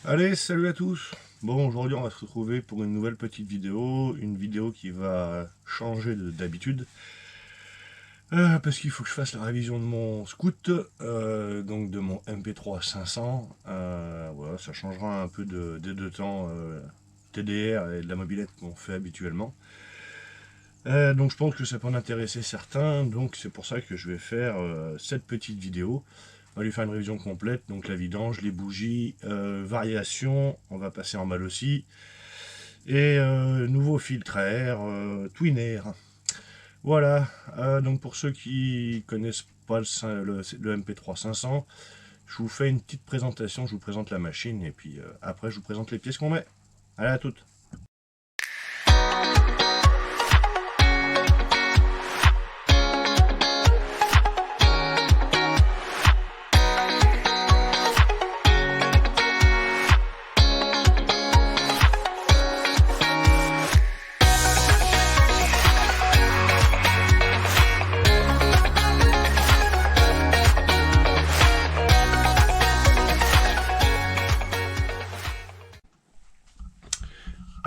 Allez, salut à tous. Bon, aujourd'hui on va se retrouver pour une nouvelle petite vidéo, une vidéo qui va changer d'habitude, parce qu'il faut que je fasse la révision de mon scout, donc de mon MP3 500. Voilà, ça changera un peu des deux temps TDR et de la mobilette qu'on fait habituellement. Donc je pense que ça peut en intéresser certains, donc c'est pour ça que je vais faire cette petite vidéo. On va lui faire une révision complète, donc la vidange, les bougies, variation, on va passer en mal aussi, et nouveau filtre à air, Twin Air. Voilà, donc pour ceux qui connaissent pas le MP3 500, je vous fais une petite présentation, je vous présente la machine, et puis après je vous présente les pièces qu'on met. Allez, à toutes.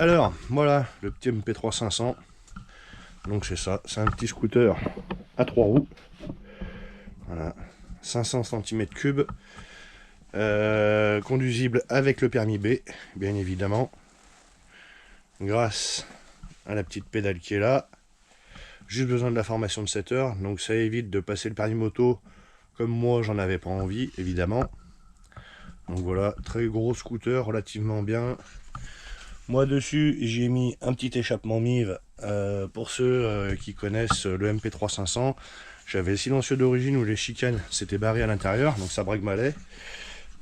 Alors, voilà, le petit MP3 500. Donc c'est ça, c'est un petit scooter à 3 roues. Voilà, 500 cm3. Conduisible avec le permis B, bien évidemment. Grâce à la petite pédale qui est là. Juste besoin de la formation de 7 heures. Donc ça évite de passer le permis moto comme moi j'en avais pas envie, évidemment. Donc voilà, très gros scooter, relativement bien. Moi dessus j'ai mis un petit échappement MIV pour ceux qui connaissent le MP3 500. J'avais le silencieux d'origine où les chicanes s'étaient barrées à l'intérieur, donc ça braque malais.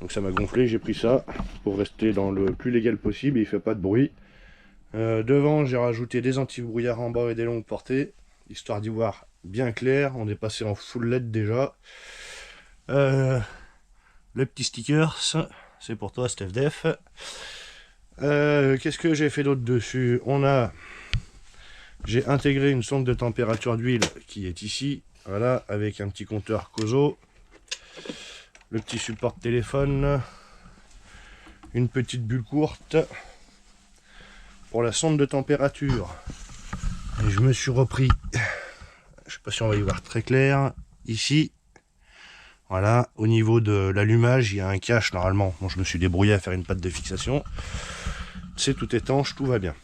Donc ça m'a gonflé, j'ai pris ça pour rester dans le plus légal possible, il fait pas de bruit. Devant j'ai rajouté des anti-brouillard en bas et des longues portées, histoire d'y voir bien clair. On est passé en full LED déjà. Le petit sticker, c'est pour toi StefDef. Qu'est-ce que j'ai fait d'autre dessus? J'ai intégré une sonde de température d'huile qui est ici, voilà, avec un petit compteur COSO, le petit support de téléphone, une petite bulle courte pour la sonde de température. Et je me suis repris, je sais pas si on va y voir très clair, ici, voilà, au niveau de l'allumage, il y a un cache normalement. Bon, je me suis débrouillé à faire une patte de fixation. C'est tout étanche, tout va bien.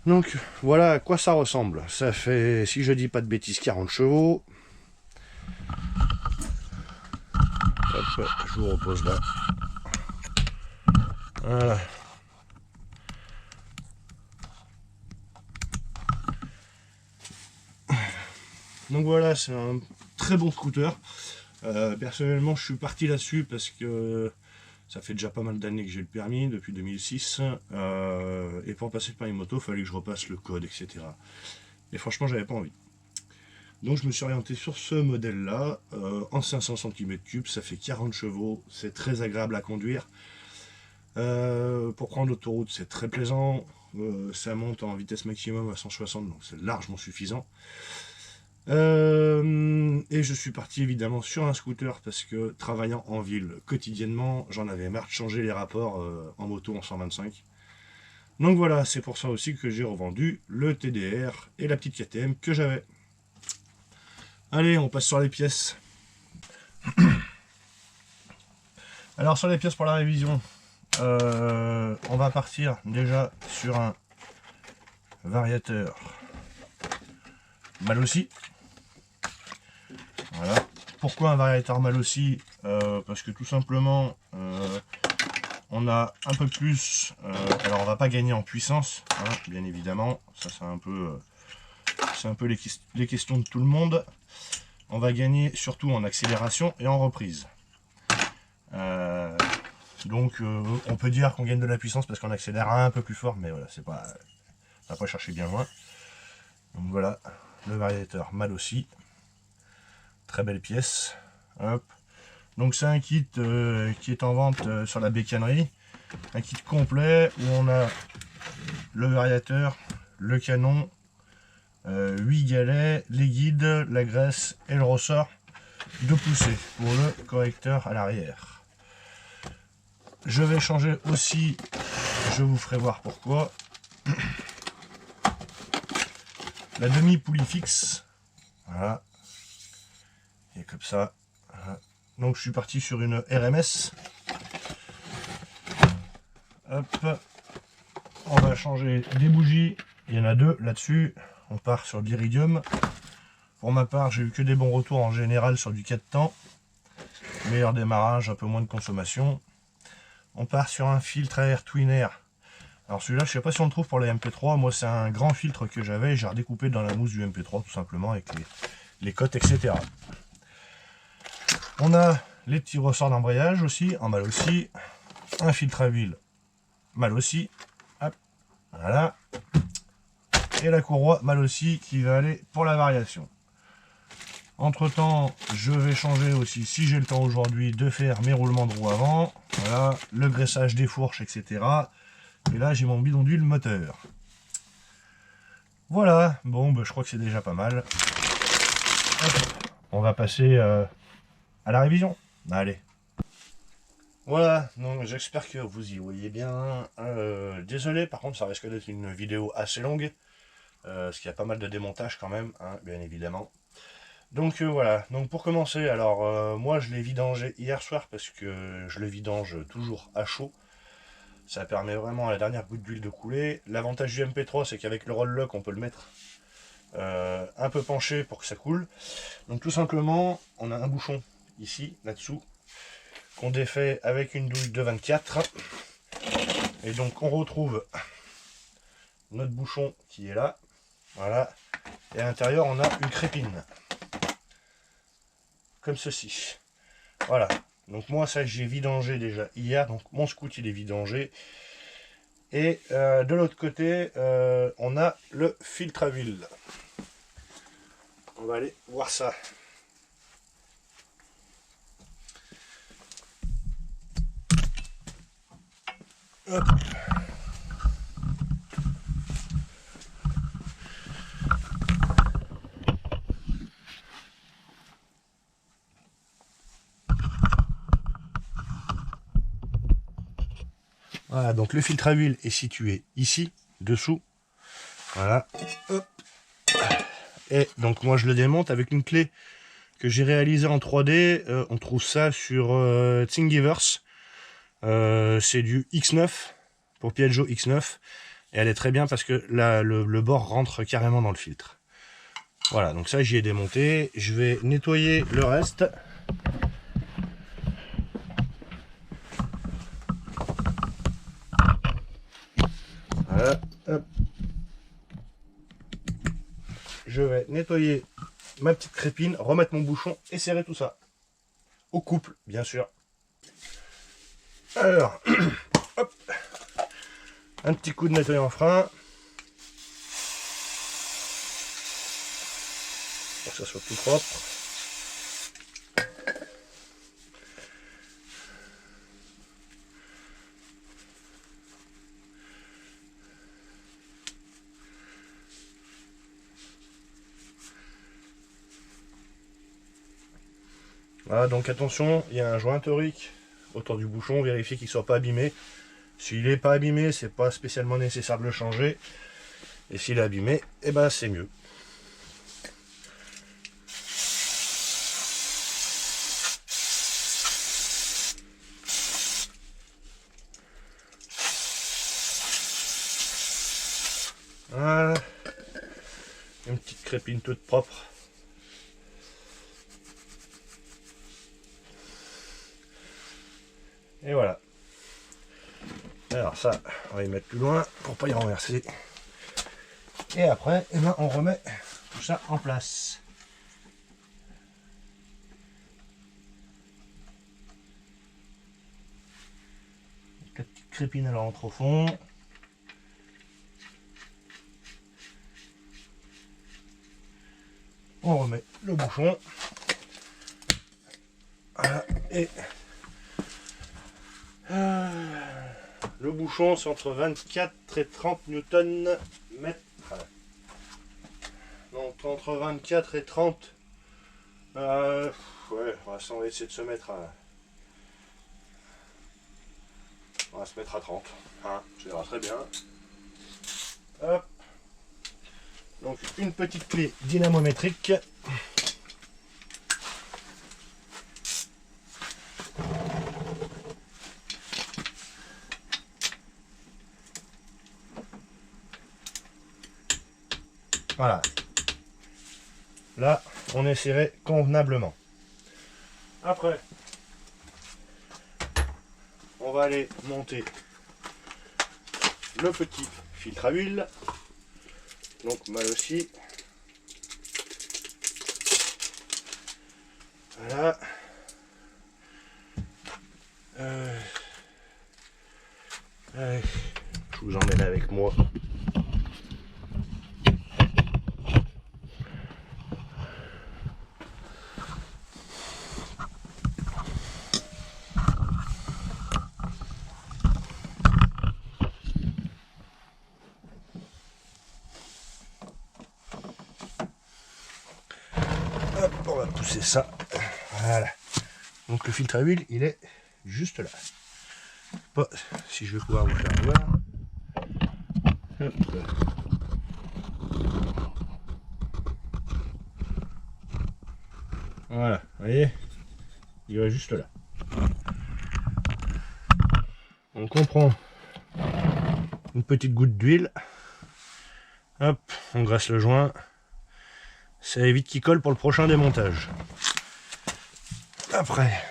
Donc voilà à quoi ça ressemble. Ça fait, si je dis pas de bêtises, 40 chevaux. Hop, je vous repose là. Voilà. Donc voilà, c'est un très bon scooter. Personnellement, je suis parti là-dessus parce que ça fait déjà pas mal d'années que j'ai le permis, depuis 2006. Et pour passer le permis moto, il fallait que je repasse le code, etc. Et franchement, j'avais pas envie. Donc je me suis orienté sur ce modèle-là, en 500 cm3, ça fait 40 chevaux, c'est très agréable à conduire. Pour prendre l'autoroute, c'est très plaisant. Ça monte en vitesse maximum à 160, donc c'est largement suffisant. Et je suis parti évidemment sur un scooter parce que travaillant en ville quotidiennement, j'en avais marre de changer les rapports en moto en 125. Donc voilà, c'est pour ça aussi que j'ai revendu le TDR et la petite KTM que j'avais. Allez, on passe sur les pièces. Alors sur les pièces pour la révision, on va partir déjà sur un variateur Malossi. Voilà. Pourquoi un variateur Malossi? Parce que tout simplement on a un peu plus, alors on va pas gagner en puissance, hein, bien évidemment, ça c'est un peu les questions de tout le monde. On va gagner surtout en accélération et en reprise. Donc on peut dire qu'on gagne de la puissance parce qu'on accélère un peu plus fort, mais voilà, c'est pas, on va pas chercher bien loin. Donc voilà, le variateur Malossi. Très belle pièce. Hop. Donc c'est un kit qui est en vente sur la bécannerie. Un kit complet où on a le variateur, le canon, 8 galets, les guides, la graisse et le ressort de poussée pour le correcteur à l'arrière. je vais changer aussi, je vous ferai voir pourquoi, la demi-poulie fixe. Voilà. Et comme ça. Voilà. Donc je suis parti sur une RMS. Hop. On va changer des bougies. Il y en a deux là-dessus. On part sur l'iridium. Pour ma part, j'ai eu que des bons retours en général sur du 4 temps. Meilleur démarrage, un peu moins de consommation. On part sur un filtre à air Twin Air. Alors celui-là, je sais pas si on le trouve pour la MP3. Moi, c'est un grand filtre que j'avais. J'ai redécoupé dans la mousse du MP3 tout simplement avec les cotes, etc. On a les petits ressorts d'embrayage aussi, en mal aussi. Un filtre à huile, mal aussi. Hop, voilà. Et la courroie mal aussi qui va aller pour la variation. Entre temps, je vais changer aussi, si j'ai le temps aujourd'hui, de faire mes roulements de roue avant. Voilà, le graissage des fourches, etc. Et là, j'ai mon bidon d'huile moteur. Voilà, bon, bah, je crois que c'est déjà pas mal. Hop, on va passer à la révision. Allez. Voilà, donc j'espère que vous y voyez bien. Désolé, par contre, ça risque d'être une vidéo assez longue. Parce qu'il y a pas mal de démontage quand même, hein, bien évidemment. Donc voilà, donc pour commencer, alors moi je l'ai vidangé hier soir parce que je le vidange toujours à chaud. Ça permet vraiment à la dernière goutte d'huile de couler. L'avantage du MP3 c'est qu'avec le roll lock on peut le mettre un peu penché pour que ça coule. Donc tout simplement on a un bouchon ici, là-dessous, qu'on défait avec une douille de 24. Et donc on retrouve notre bouchon qui est là. Voilà. Et à l'intérieur on a une crépine. Comme ceci. Voilà. Donc moi ça j'ai vidangé déjà hier. Donc mon scout il est vidangé. Et de l'autre côté on a le filtre à huile. On va aller voir ça. Hop. Voilà, donc le filtre à huile est situé ici, dessous. Voilà. Hop. Et donc moi je le démonte avec une clé que j'ai réalisée en 3D. On trouve ça sur Thingiverse. C'est du X9 pour Piaggio X9. Et elle est très bien parce que le bord rentre carrément dans le filtre. Voilà, donc ça j'y ai démonté. Je vais nettoyer le reste. Voilà, hop. Je vais nettoyer ma petite crépine, remettre mon bouchon et serrer tout ça. Au couple, bien sûr. Alors, hop. Un petit coup de nettoyant frein. Pour que ça soit tout propre. Voilà, donc attention, il y a un joint torique autour du bouchon, vérifiez qu'il ne soit pas abîmé. S'il n'est pas abîmé, c'est pas spécialement nécessaire de le changer. Et s'il est abîmé, eh ben c'est mieux. Voilà. Une petite crépine toute propre. Et voilà. Alors ça, on va y mettre plus loin pour pas y renverser. Et après, eh ben, on remet tout ça en place. La petite crépine elle rentre au fond. On remet le bouchon. Voilà. Et le bouchon c'est entre 24 et 30 Nm. Donc entre 24 et 30. Ouais, on va essayer de se mettre à On va se mettre à 30. Hein, ça ira très bien. Hop. Donc une petite clé dynamométrique. Voilà. Là, on est serré convenablement. Après, on va aller monter le petit filtre à huile. Donc mal aussi. Voilà. Allez, je vous emmène avec moi. Hop, on va pousser ça. Voilà. Donc le filtre à huile, il est juste là. Pas si je vais pouvoir vous faire voir. Hop. Voilà, vous voyez, il va juste là. Donc on prend une petite goutte d'huile. Hop, on graisse le joint. Ça évite qu'il colle pour le prochain démontage. Après,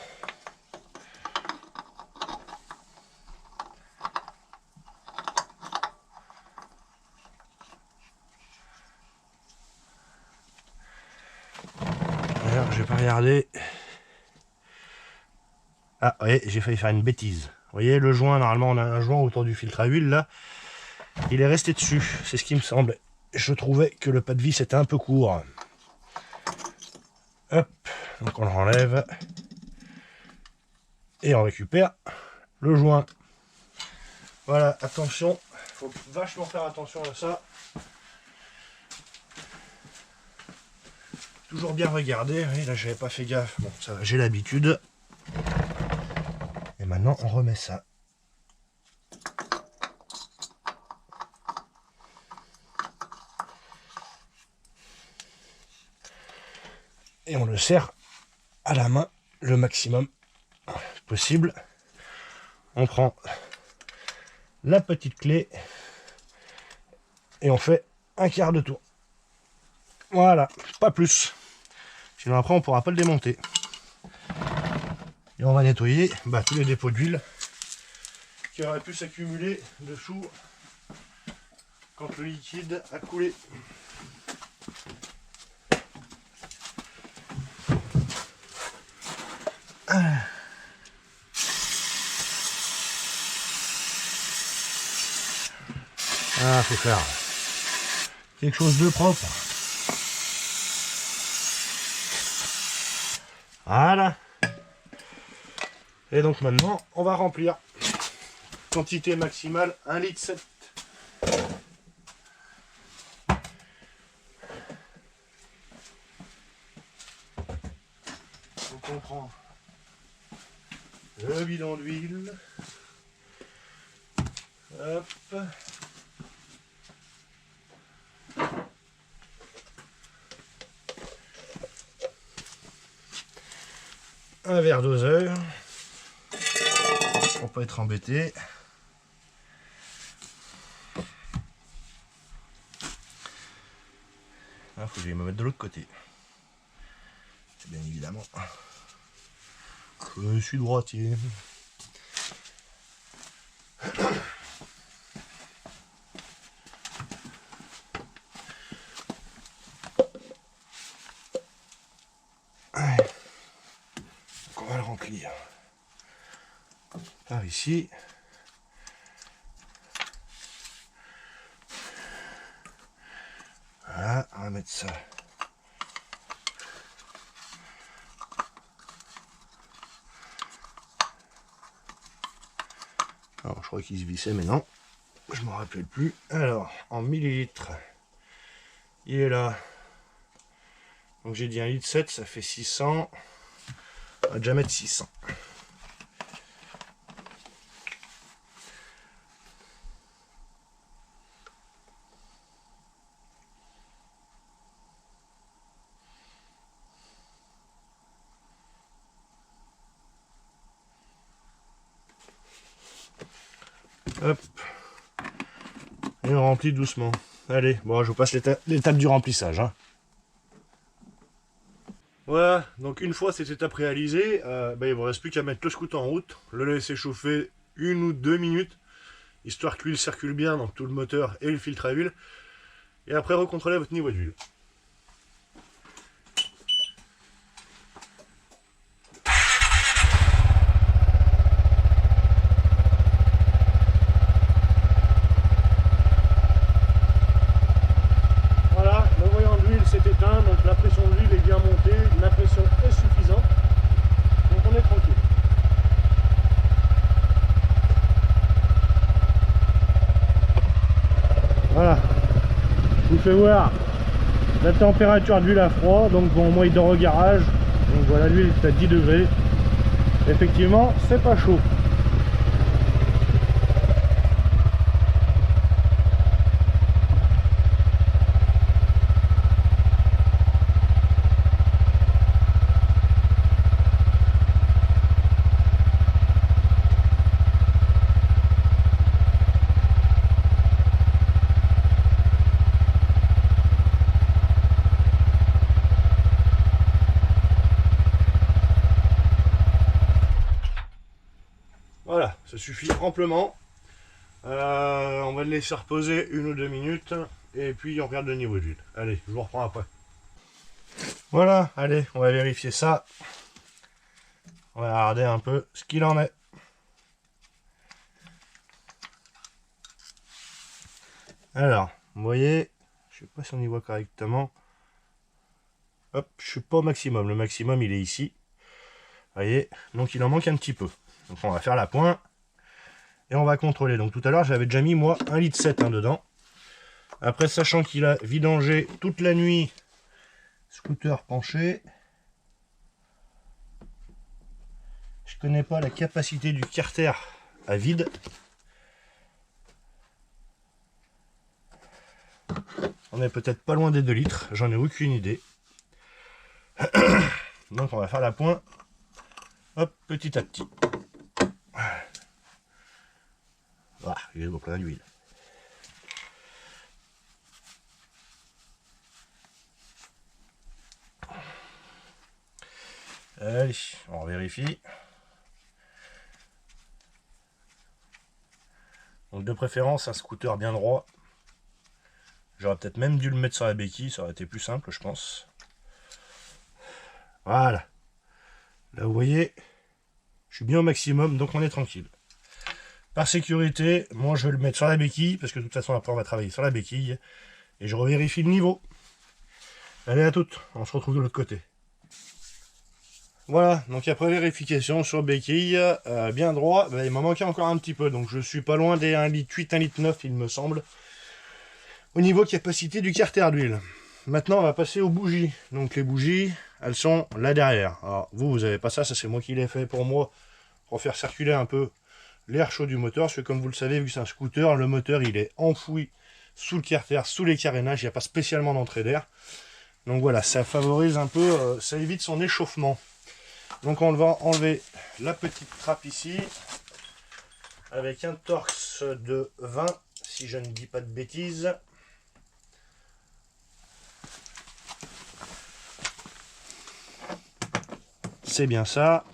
alors j'ai pas regardé. Ah oui, j'ai failli faire une bêtise. Vous voyez le joint, normalement on a un joint autour du filtre à huile là. Il est resté dessus, c'est ce qui me semblait. Je trouvais que le pas de vis était un peu court. Hop, donc on le renlève. Et on récupère le joint. Voilà, attention, faut vachement faire attention à ça. Toujours bien regarder, oui, là j'avais pas fait gaffe, bon ça va, j'ai l'habitude. Et maintenant on remet ça. Et on le serre à la main le maximum possible. On prend la petite clé et on fait un quart de tour. Voilà, pas plus. Sinon après on pourra pas le démonter. Et on va nettoyer tous les dépôts d'huile qui auraient pu s'accumuler dessous quand le liquide a coulé. Ah, faut faire quelque chose de propre. Voilà. Et donc maintenant, on va remplir. Quantité maximale, 1,7 litre. Donc on prend le bidon d'huile. Hop. Un verre doseur. Pour pas être embêté. Il faut que je me mettre de l'autre côté. Bien évidemment. Je suis droitier. Donc on va le remplir par ici. Voilà, on va mettre ça. Alors, je crois qu'il se vissait, mais non. Je me rappelle plus. Alors, en millilitres, il est là. Donc j'ai dit 1,7 litre, ça fait 600. On va déjà mettre 600. Hop. Et on remplit doucement. Allez, bon, je vous passe l'étape du remplissage. Hein. Voilà, donc une fois cette étape réalisée, il ne vous reste plus qu'à mettre le scooter en route, le laisser chauffer 1 ou 2 minutes, histoire que l'huile circule bien, donc tout le moteur et le filtre à huile, et après recontrôler votre niveau d'huile. Voilà, le voyant d'huile s'est éteint, donc la pression de l'huile est bien montée, la pression est suffisante, donc on est tranquille. Voilà, je vous fais voir la température de l'huile à froid, donc bon, moi il dort au garage, donc voilà, l'huile est à 10 degrés, effectivement c'est pas chaud. Voilà, ça suffit amplement. On va le laisser reposer 1 ou 2 minutes et puis on regarde le niveau d'huile. Allez, je vous reprends après. Voilà, allez, on va vérifier ça. On va regarder un peu ce qu'il en est. Alors, vous voyez, je sais pas si on y voit correctement. Hop, je suis pas au maximum. Le maximum, il est ici. Vous voyez, donc il en manque un petit peu. Donc on va faire la pointe et on va contrôler. Donc tout à l'heure, j'avais déjà mis moi 1,7 litre dedans. Après, sachant qu'il a vidangé toute la nuit, scooter penché, je connais pas la capacité du carter à vide. On est peut-être pas loin des 2 litres, j'en ai aucune idée. Donc on va faire la pointe, hop, petit à petit. Voilà, il est au plein d'huile. Allez, on vérifie. Donc de préférence un scooter bien droit. J'aurais peut-être même dû le mettre sur la béquille, ça aurait été plus simple je pense. Voilà. Là vous voyez, je suis bien au maximum, donc on est tranquille. Par sécurité, moi je vais le mettre sur la béquille, parce que de toute façon après on va travailler sur la béquille. Et je revérifie le niveau. Allez à toutes, on se retrouve de l'autre côté. Voilà, donc après vérification sur béquille, bien droit, il m'en manquait encore un petit peu, donc je suis pas loin des 1,8 litre, 1,9 litre il me semble. Au niveau capacité du carter d'huile. Maintenant on va passer aux bougies. Donc les bougies, elles sont là derrière. Alors vous n'avez pas ça, ça c'est moi qui l'ai fait pour moi, pour faire circuler un peu l'air chaud du moteur, parce que comme vous le savez, vu que c'est un scooter, le moteur il est enfoui sous le carter, sous les carénages, il n'y a pas spécialement d'entrée d'air. Donc voilà, ça favorise un peu, ça évite son échauffement. Donc on va enlever la petite trappe ici, avec un torx de 20, si je ne dis pas de bêtises. C'est bien ça.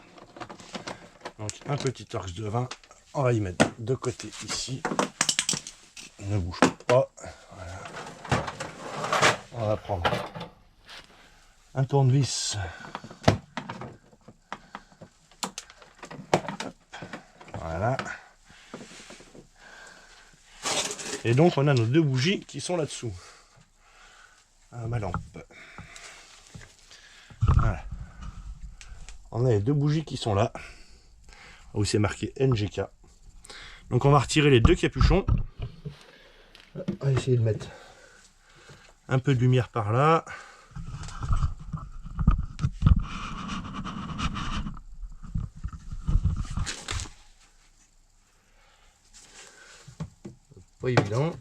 Donc un petit torx de 20, on va y mettre de côté ici. Ne bouge pas. Voilà. On va prendre un tournevis. Voilà. Et donc on a nos 2 bougies qui sont là-dessous. Ma lampe. Voilà. On a les 2 bougies qui sont là. Où c'est marqué NGK. Donc on va retirer les 2 capuchons. On va essayer de mettre un peu de lumière par là. Pas évident.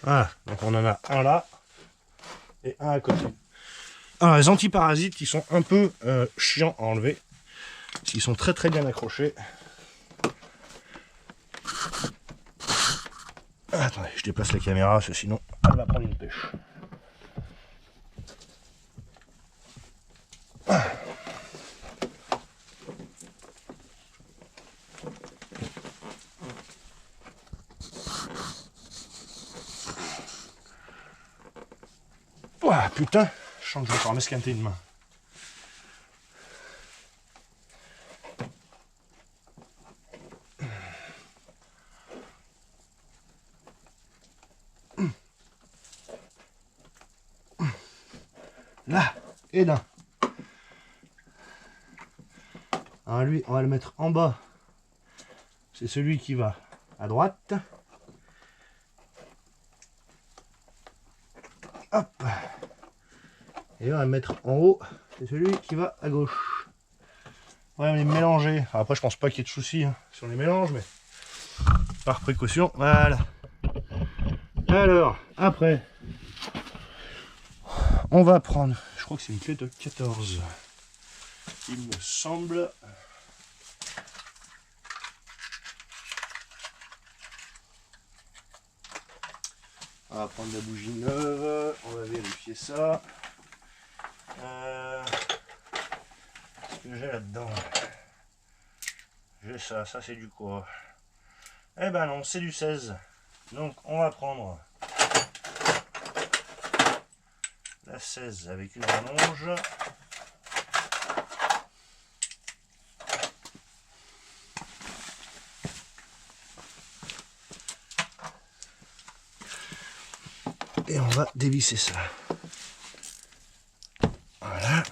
Voilà, Donc on en a un là et un à côté. Alors les antiparasites, ils sont un peu chiants à enlever. Parce qu'ils sont très très bien accrochés. Attendez, je déplace la caméra, parce que sinon elle va prendre une pêche. Ouah, putain, je sens que je vais encore m'esquinter une main. Là, et d'un. Alors lui, on va le mettre en bas. C'est celui qui va à droite. Hop. Et on va le mettre en haut. C'est celui qui va à gauche. Ouais, on les mélanger. Enfin, après, je pense pas qu'il y ait de soucis hein, si on les mélange, mais par précaution. Voilà. Alors, après, on va prendre, je crois que c'est une clé de 14. Il me semble. On va prendre la bougie neuve, on va vérifier ça. Qu'est-ce que j'ai là-dedans? J'ai ça, ça c'est du quoi? Eh ben non, c'est du 16. Donc on va prendre la 16 avec une rallonge. Et on va dévisser ça. Voilà.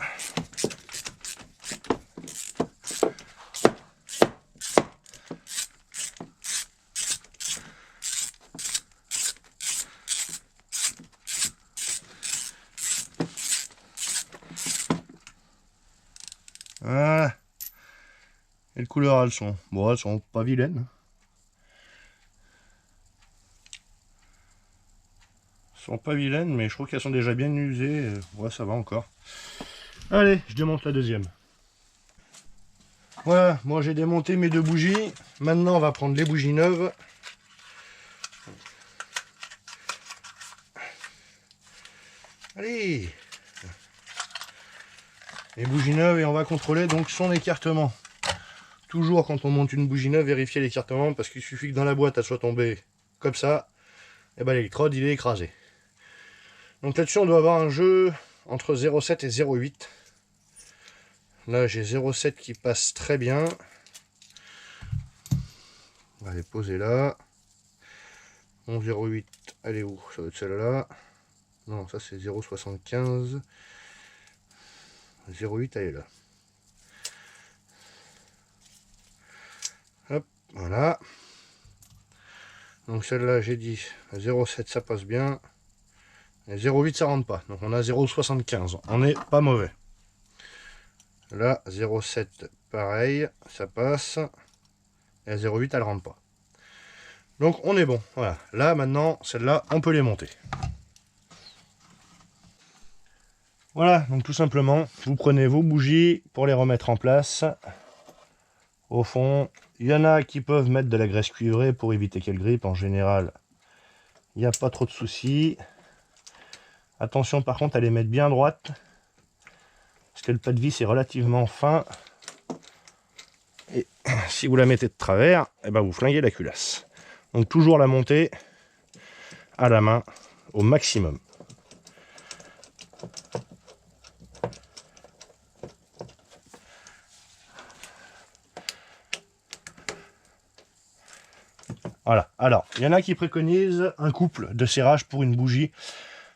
Voilà. Et les couleurs, elles sont pas vilaines. Sont pas vilaines, mais je trouve qu'elles sont déjà bien usées. Ouais, ça va encore. Allez, je démonte la deuxième. Voilà, moi j'ai démonté mes deux bougies. Maintenant, on va prendre les bougies neuves. Allez, les bougies neuves et on va contrôler donc son écartement. Toujours quand on monte une bougie neuve, vérifier l'écartement parce qu'il suffit que dans la boîte elle soit tombée comme ça, et ben l'électrode il est écrasé. Donc là-dessus on doit avoir un jeu entre 0,7 et 0,8. Là j'ai 0,7 qui passe très bien. On va les poser là. Mon 0,8 elle est où? Ça doit être celle-là. Non, ça c'est 0,75. 0,8 elle est là. Hop, voilà. Donc celle-là j'ai dit 0,7 ça passe bien. Et 0,8 ça rentre pas. Donc on a 0,75. On n'est pas mauvais. Là 0,7 pareil, ça passe. Et à 0,8 elle rentre pas. Donc on est bon. Voilà. Là maintenant, celle-là, on peut les monter. Voilà, donc tout simplement, vous prenez vos bougies pour les remettre en place. Au fond, il y en a qui peuvent mettre de la graisse cuivrée pour éviter qu'elle grippe. En général, il n'y a pas trop de soucis. Attention par contre à les mettre bien droites. Parce que le pas de vis est relativement fin. Et si vous la mettez de travers, eh ben vous flinguez la culasse. Donc toujours la monter à la main au maximum. Voilà, alors, il y en a qui préconisent un couple de serrage pour une bougie.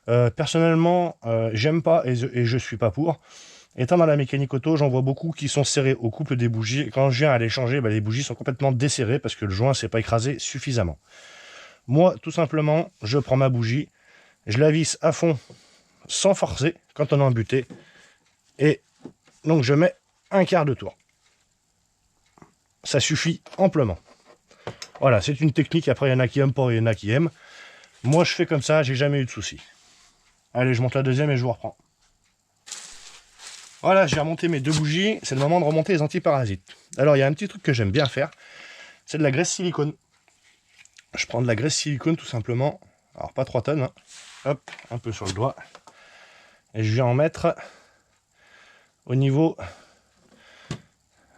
Personnellement, j'aime pas et je suis pas pour. Étant dans la mécanique auto, j'en vois beaucoup qui sont serrés au couple des bougies. Et quand je viens à les changer, les bougies sont complètement desserrées parce que le joint ne s'est pas écrasé suffisamment. Moi, tout simplement, je prends ma bougie, je la visse à fond sans forcer quand on est embuté. Et donc, je mets un quart de tour. Ça suffit amplement. Voilà, c'est une technique. Après, il y en a qui aiment pas, il y en a qui aiment. Moi je fais comme ça, j'ai jamais eu de soucis. Allez, je monte la deuxième et je vous reprends. Voilà, j'ai remonté mes 2 bougies, c'est le moment de remonter les antiparasites. Alors il y a un petit truc que j'aime bien faire, c'est de la graisse silicone. Je prends de la graisse silicone tout simplement, alors pas 3 tonnes, hein. Hop, un peu sur le doigt, et je viens en mettre au niveau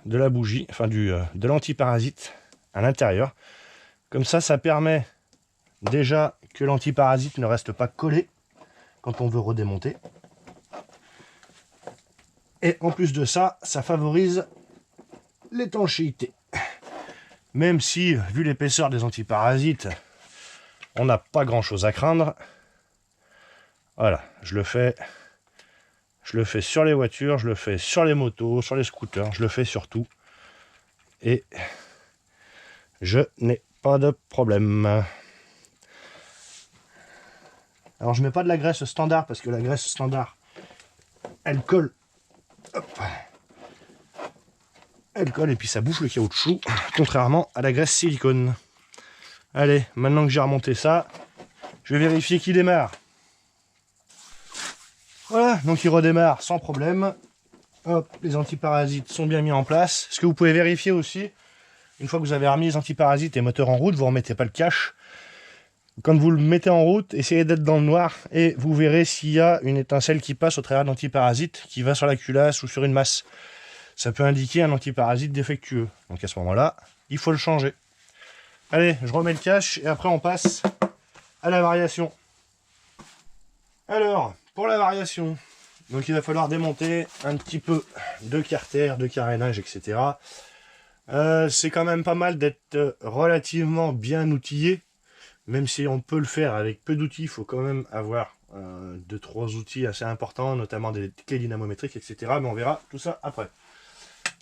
de la bougie, enfin de l'antiparasite à l'intérieur. Comme ça permet déjà que l'antiparasite ne reste pas collé quand on veut redémonter. Et en plus de ça, ça favorise l'étanchéité. Même si, vu l'épaisseur des antiparasites, on n'a pas grand chose à craindre. Voilà, je le fais sur les voitures, je le fais sur les motos, sur les scooters, je le fais sur tout. Et je n'ai pas de problème. Alors je mets pas de la graisse standard parce que la graisse standard, elle colle. Hop. Elle colle et puis ça bouffe le caoutchouc, contrairement à la graisse silicone. Allez, maintenant que j'ai remonté ça, je vais vérifier qu'il démarre. Voilà, donc il redémarre sans problème. Hop, les antiparasites sont bien mis en place. Ce que vous pouvez vérifier aussi, une fois que vous avez remis les antiparasites et moteur en route, vous ne remettez pas le cache. Quand vous le mettez en route, essayez d'être dans le noir et vous verrez s'il y a une étincelle qui passe au travers de l'antiparasite, qui va sur la culasse ou sur une masse. Ça peut indiquer un antiparasite défectueux. Donc à ce moment-là, il faut le changer. Allez, je remets le cache et après on passe à la variation. Alors, pour la variation, donc il va falloir démonter un petit peu de carter, de carénage, etc. C'est quand même pas mal d'être relativement bien outillé. Même si on peut le faire avec peu d'outils, il faut quand même avoir 2-3 outils assez importants, notamment des clés dynamométriques, etc. Mais on verra tout ça après.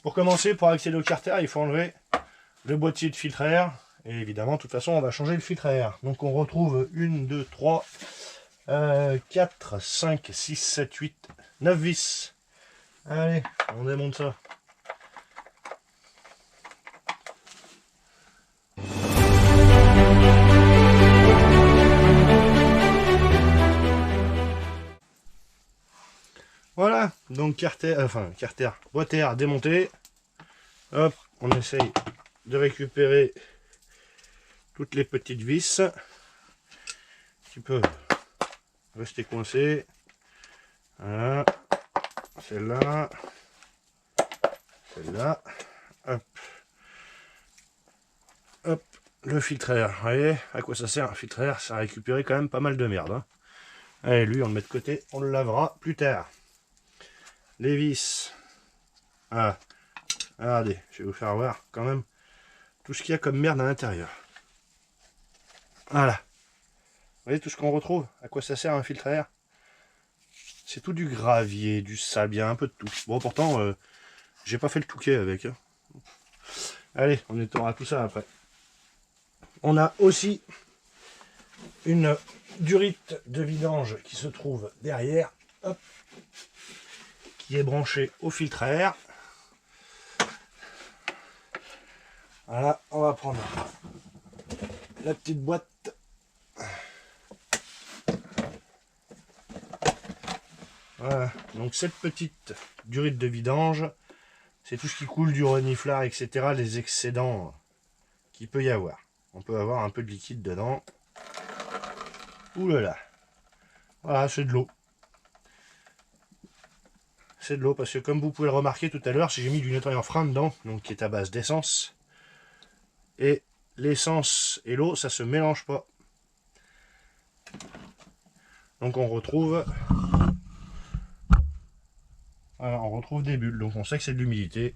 Pour commencer, pour accéder au carter, il faut enlever le boîtier de filtre à air. Et évidemment, de toute façon, on va changer le filtre à air. Donc on retrouve 1, 2, 3, 4, 5, 6, 7, 8, 9 vis. Allez, on démonte ça. Voilà, donc carter, boîte à air démonté. Hop, on essaye de récupérer toutes les petites vis qui peuvent rester coincées. Voilà, celle-là, celle-là, hop, hop, le filtre à air. Vous voyez à quoi ça sert un filtre à air? Ça a récupéré quand même pas mal de merde, hein. Allez, lui, on le met de côté, on le lavera plus tard. Les vis. Ah, regardez, je vais vous faire voir quand même tout ce qu'il y a comme merde à l'intérieur. Voilà. Vous voyez tout ce qu'on retrouve? À quoi ça sert un filtre à air? C'est tout du gravier, du sable, il y a un peu de tout. Bon, pourtant, j'ai pas fait le touquet avec. Hein. Allez, on nettoiera tout ça après. On a aussi une durite de vidange qui se trouve derrière. Hop. Qui est branché au filtre à air. Voilà, on va prendre la petite boîte. Voilà, donc cette petite durite de vidange, c'est tout ce qui coule du reniflard, etc., les excédents qu'il peut y avoir. On peut avoir un peu de liquide dedans. Ouh là là. Voilà, c'est de l'eau. C'est de l'eau parce que comme vous pouvez le remarquer tout à l'heure, j'ai mis du nettoyant frein dedans, donc qui est à base d'essence. Et l'essence et l'eau, ça se mélange pas. Donc on retrouve, voilà, on retrouve des bulles. Donc on sait que c'est de l'humidité.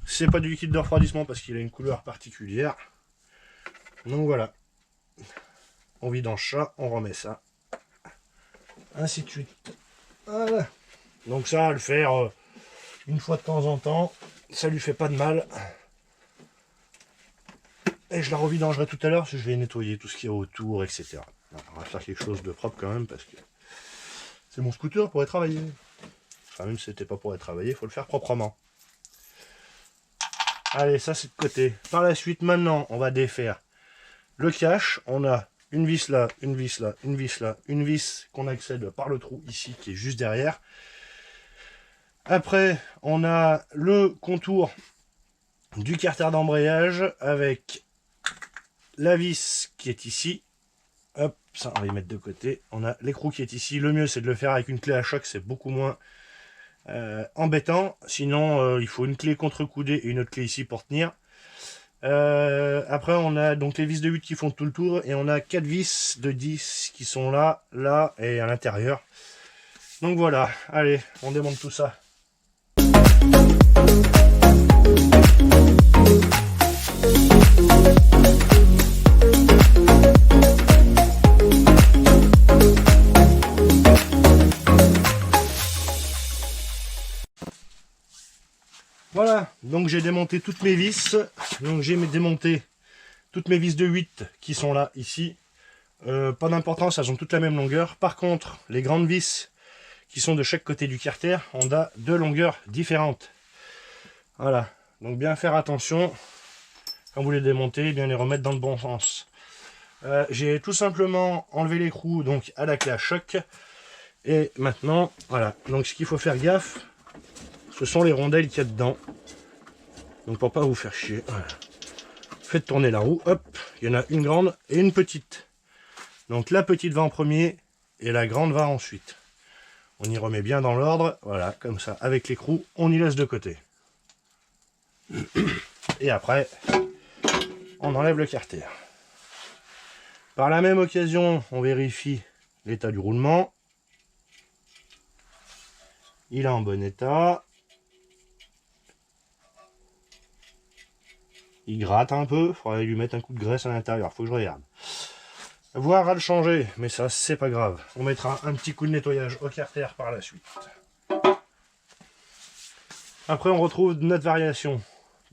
C'est pas du liquide de refroidissement parce qu'il a une couleur particulière. Donc voilà. On vidange ça, on remet ça. Ainsi de suite. Voilà. Donc ça, à le faire une fois de temps en temps, ça lui fait pas de mal. Et je la revidangerai tout à l'heure, parce que je vais nettoyer tout ce qu'il y a autour, etc. Alors, on va faire quelque chose de propre quand même, parce que c'est mon scooter pour aller travailler. Enfin, même si c'était pas pour aller travailler, il faut le faire proprement. Allez, ça c'est de côté. Par la suite, maintenant, on va défaire le cache. On a une vis là, une vis là, une vis là, une vis qu'on accède par le trou ici qui est juste derrière. Après, on a le contour du carter d'embrayage avec la vis qui est ici. Hop, ça on va y mettre de côté. On a l'écrou qui est ici. Le mieux c'est de le faire avec une clé à choc, c'est beaucoup moins embêtant. Sinon, il faut une clé contre-coudée et une autre clé ici pour tenir. Après on a donc les vis de 8 qui font tout le tour et on a 4 vis de 10 qui sont là, là et à l'intérieur. Donc voilà, allez, on démonte tout ça. Voilà, donc j'ai démonté toutes mes vis. Donc j'ai démonté toutes mes vis de 8 qui sont là, ici. Pas d'importance, elles ont toutes la même longueur. Par contre, les grandes vis qui sont de chaque côté du carter, on a deux longueurs différentes. Voilà, donc bien faire attention quand vous les démontez, bien les remettre dans le bon sens. J'ai tout simplement enlevé l'écrou donc à la clé à choc. Et maintenant, voilà, donc ce qu'il faut faire gaffe, ce sont les rondelles qu'il y a dedans. Donc pour pas vous faire chier, voilà. Faites tourner la roue, hop, il y en a une grande et une petite. Donc la petite va en premier et la grande va ensuite. On y remet bien dans l'ordre, voilà, comme ça, avec l'écrou, on y laisse de côté. Et après, on enlève le carter. Par la même occasion, on vérifie l'état du roulement. Il est en bon état. Il gratte un peu, il faudrait lui mettre un coup de graisse à l'intérieur, faut que je regarde. Voire à le changer, mais ça c'est pas grave. On mettra un petit coup de nettoyage au carter par la suite. Après on retrouve notre variation.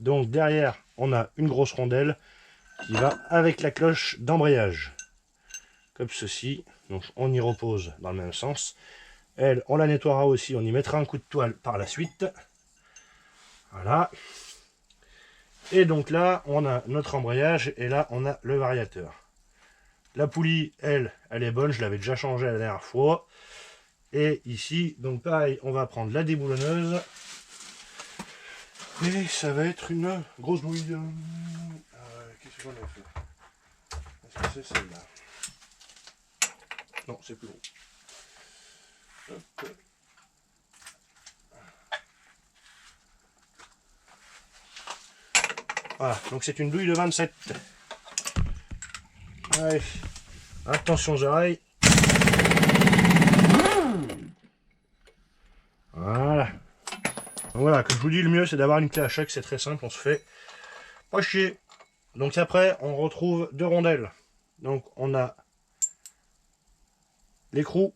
Donc derrière on a une grosse rondelle qui va avec la cloche d'embrayage. Comme ceci. Donc on y repose dans le même sens. Elle, on la nettoiera aussi, on y mettra un coup de toile par la suite. Voilà. Et donc là, on a notre embrayage et là, on a le variateur. La poulie, elle est bonne, je l'avais déjà changée la dernière fois. Et ici, donc pareil, on va prendre la déboulonneuse. Et ça va être une grosse bouille de... qu'est-ce qu'on a fait? Est-ce que c'est celle-là? Non, c'est plus gros. Hop. Voilà, donc c'est une douille de 27. Allez, attention aux oreilles. Voilà. Donc voilà, comme je vous dis, le mieux c'est d'avoir une clé à choc, c'est très simple, on se fait pas chier. Donc après, on retrouve deux rondelles. Donc on a l'écrou,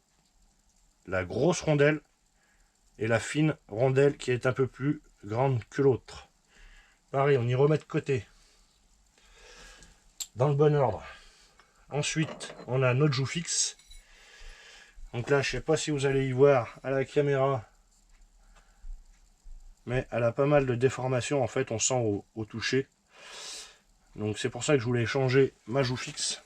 la grosse rondelle, et la fine rondelle qui est un peu plus grande que l'autre. Pareil, on y remet de côté. Dans le bon ordre. Ensuite, on a notre joue fixe. Donc là, je sais pas si vous allez y voir à la caméra, mais elle a pas mal de déformations, en fait, on sent au toucher. Donc c'est pour ça que je voulais changer ma joue fixe.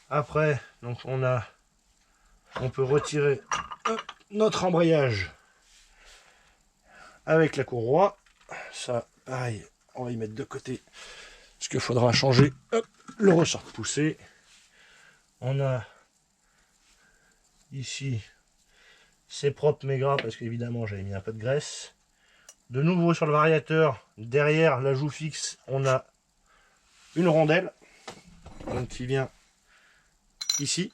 Après, donc on peut retirer notre embrayage avec la courroie. Ça, pareil, on va y mettre de côté. Parce qu'il faudra changer le ressort de poussée. On a ici, c'est propre mais gras parce qu'évidemment j'avais mis un peu de graisse. De nouveau sur le variateur, derrière la joue fixe, on a une rondelle donc qui vient ici.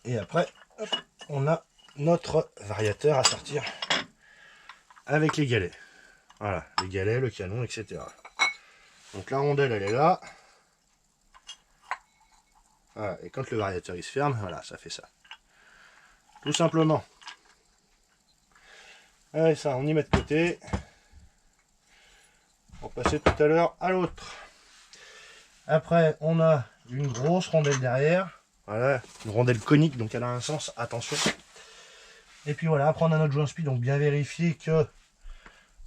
Et après, hop, on a notre variateur à sortir avec les galets. Voilà, les galets, le canon, etc. Donc la rondelle, elle est là. Voilà, et quand le variateur il se ferme, voilà, ça fait ça. Tout simplement. Allez, ça, on y met de côté. On va passer tout à l'heure à l'autre. Après, on a une grosse rondelle derrière. Voilà, une rondelle conique, donc elle a un sens, attention. Et puis voilà, après on a notre joint speed, donc bien vérifier que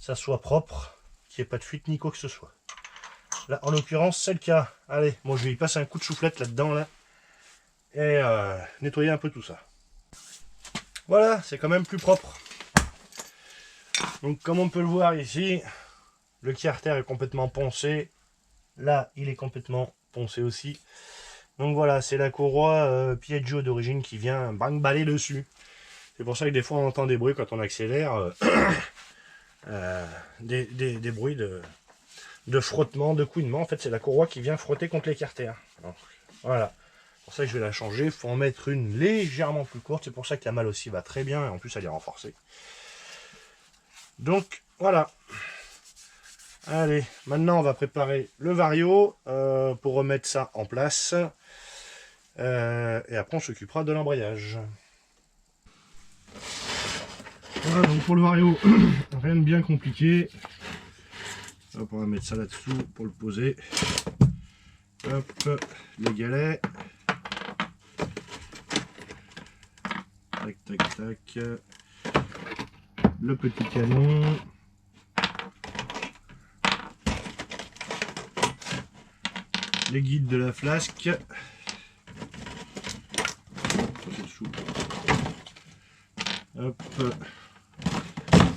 ça soit propre, qu'il n'y ait pas de fuite ni quoi que ce soit. Là, en l'occurrence, c'est le cas. Allez, moi je vais y passer un coup de soufflette là-dedans, là. Et nettoyer un peu tout ça. Voilà, c'est quand même plus propre. Donc comme on peut le voir ici, le carter est complètement poncé. Là, il est complètement poncé aussi. Donc voilà, c'est la courroie Piaggio d'origine qui vient bang-baller dessus. C'est pour ça que des fois on entend des bruits quand on accélère. Des bruits de frottement, de couinement. En fait, c'est la courroie qui vient frotter contre l'écarter. Donc, voilà. C'est pour ça que je vais la changer. Il faut en mettre une légèrement plus courte. C'est pour ça que la malle aussi va très bien. Et en plus, elle est renforcée. Donc, voilà. Allez, maintenant, on va préparer le vario pour remettre ça en place. Et après, on s'occupera de l'embrayage. Voilà, donc pour le vario, rien de bien compliqué. Hop, on va mettre ça là-dessous pour le poser. Hop, les galets. Tac, tac, tac. Le petit canon. Les guides de la flasque. Ça, c'est dessous. Hop.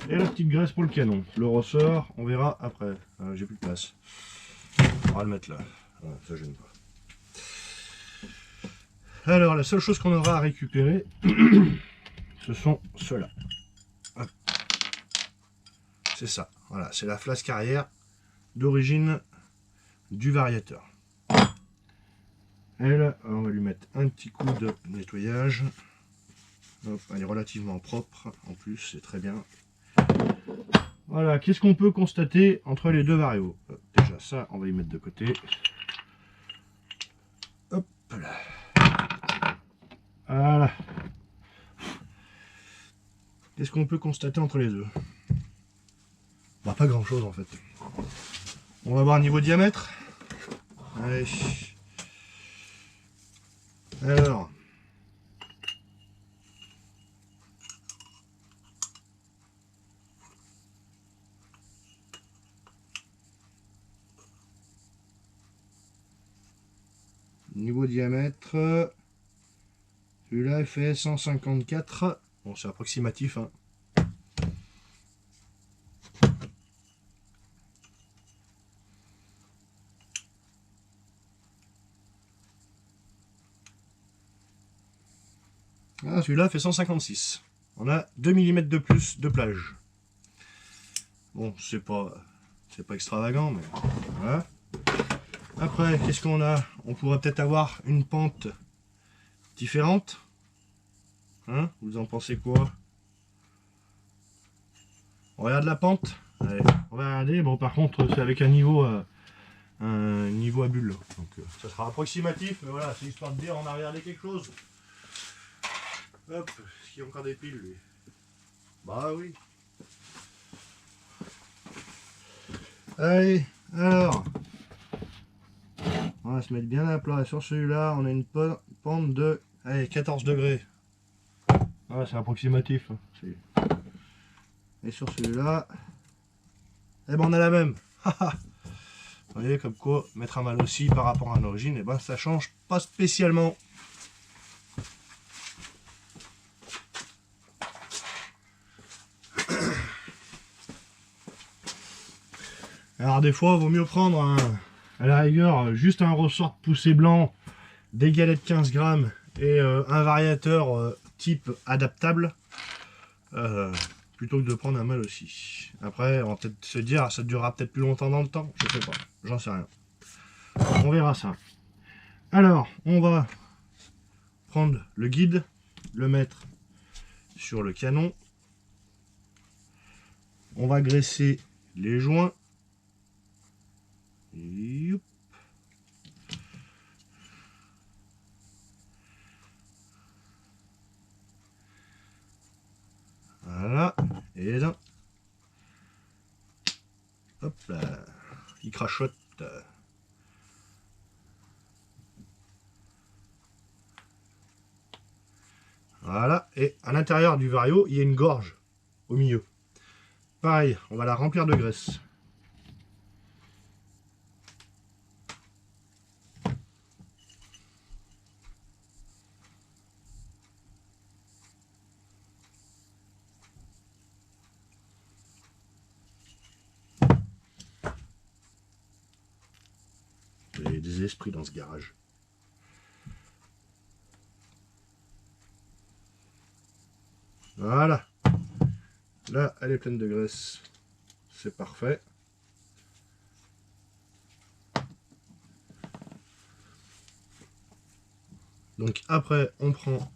Et la petite graisse pour le canon. Le ressort, on verra après. J'ai plus de place. On va le mettre là. Voilà, ça gêne pas. Alors, la seule chose qu'on aura à récupérer, ce sont ceux-là. C'est ça. Voilà, c'est la flasque arrière d'origine du variateur. Elle, on va lui mettre un petit coup de nettoyage. Hop, elle est relativement propre. En plus, c'est très bien. Voilà, qu'est-ce qu'on peut constater entre les deux varios? Déjà, ça, on va y mettre de côté. Hop là. Voilà. Qu'est-ce qu'on peut constater entre les deux? Bah, pas grand chose en fait. On va voir niveau diamètre. Allez. Alors. Niveau diamètre. Celui-là il fait 154. Bon, c'est approximatif, hein. Ah, celui-là fait 156. On a 2 mm de plus de plage. Bon, c'est pas extravagant, mais voilà. Après, qu'est-ce qu'on a? On pourrait peut-être avoir une pente différente. Hein? Vous en pensez quoi? On regarde la pente. Allez, on va regarder. Bon, par contre, c'est avec un niveau à bulle. Donc, ça sera approximatif, mais voilà, c'est histoire de dire on a regardé quelque chose. Hop, est-ce qu'il y a encore des piles, lui? Bah oui. Allez, alors. On va se mettre bien à plat. Sur celui-là, on a une pente de 14 degrés. Ah, c'est approximatif. Et sur celui-là, eh ben on a la même. Vous voyez, comme quoi, mettre un mal aussi par rapport à l'origine, et ben ça change pas spécialement. Alors des fois, il vaut mieux prendre à la rigueur juste un ressort de poussée blanc, des galets de 15 grammes et un variateur type adaptable, plutôt que de prendre un mal aussi. Après, on va peut-être se dire, ça durera peut-être plus longtemps dans le temps, je sais pas, j'en sais rien. On verra ça. Alors, on va prendre le guide, le mettre sur le canon. On va graisser les joints. Youp. Voilà, et là, hop là, il crachote. Voilà, et à l'intérieur du vario, il y a une gorge au milieu. Pareil, on va la remplir de graisse. des esprits dans ce garage. Voilà. Là, elle est pleine de graisse. C'est parfait. Donc après, on prend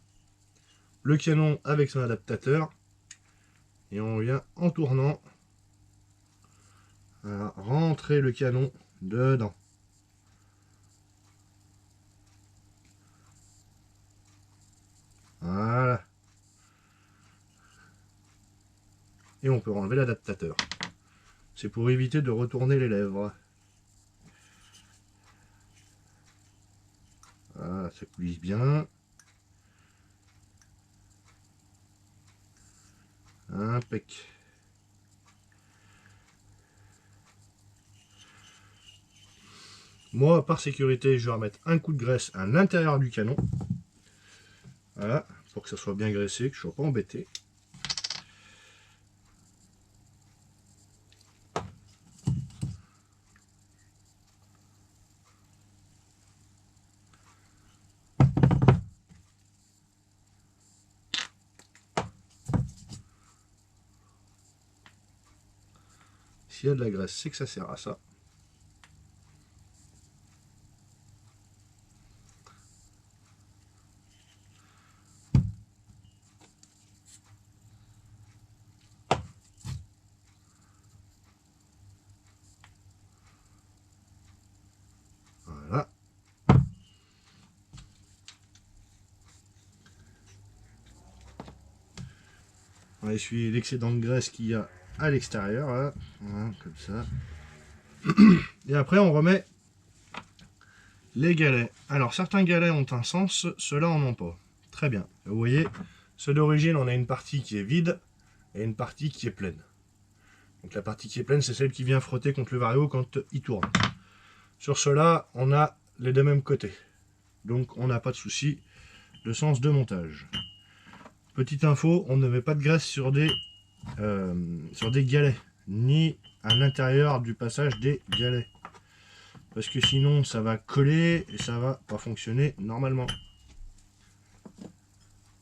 le canon avec son adaptateur et on vient en tournant rentrer le canon dedans. Voilà. Et on peut enlever l'adaptateur. C'est pour éviter de retourner les lèvres. Voilà, ça coulisse bien. Impec. Moi, par sécurité, je vais remettre un coup de graisse à l'intérieur du canon. Voilà, pour que ça soit bien graissé, que je ne sois pas embêté. S'il y a de la graisse, c'est que ça sert à ça. Voilà. On va essuyer l'excédent de graisse qu'il y a à l'extérieur, hein. Voilà, comme ça. Et après, on remet les galets. Alors, certains galets ont un sens, ceux-là en ont pas. Très bien. Vous voyez, ceux d'origine, on a une partie qui est vide et une partie qui est pleine. Donc la partie qui est pleine, c'est celle qui vient frotter contre le vario quand il tourne. Sur ceux-là, on a les deux mêmes côtés. Donc on n'a pas de souci de sens de montage. Petite info, on ne met pas de graisse sur des galets, ni à l'intérieur du passage des galets. Parce que sinon ça va coller et ça va pas fonctionner normalement.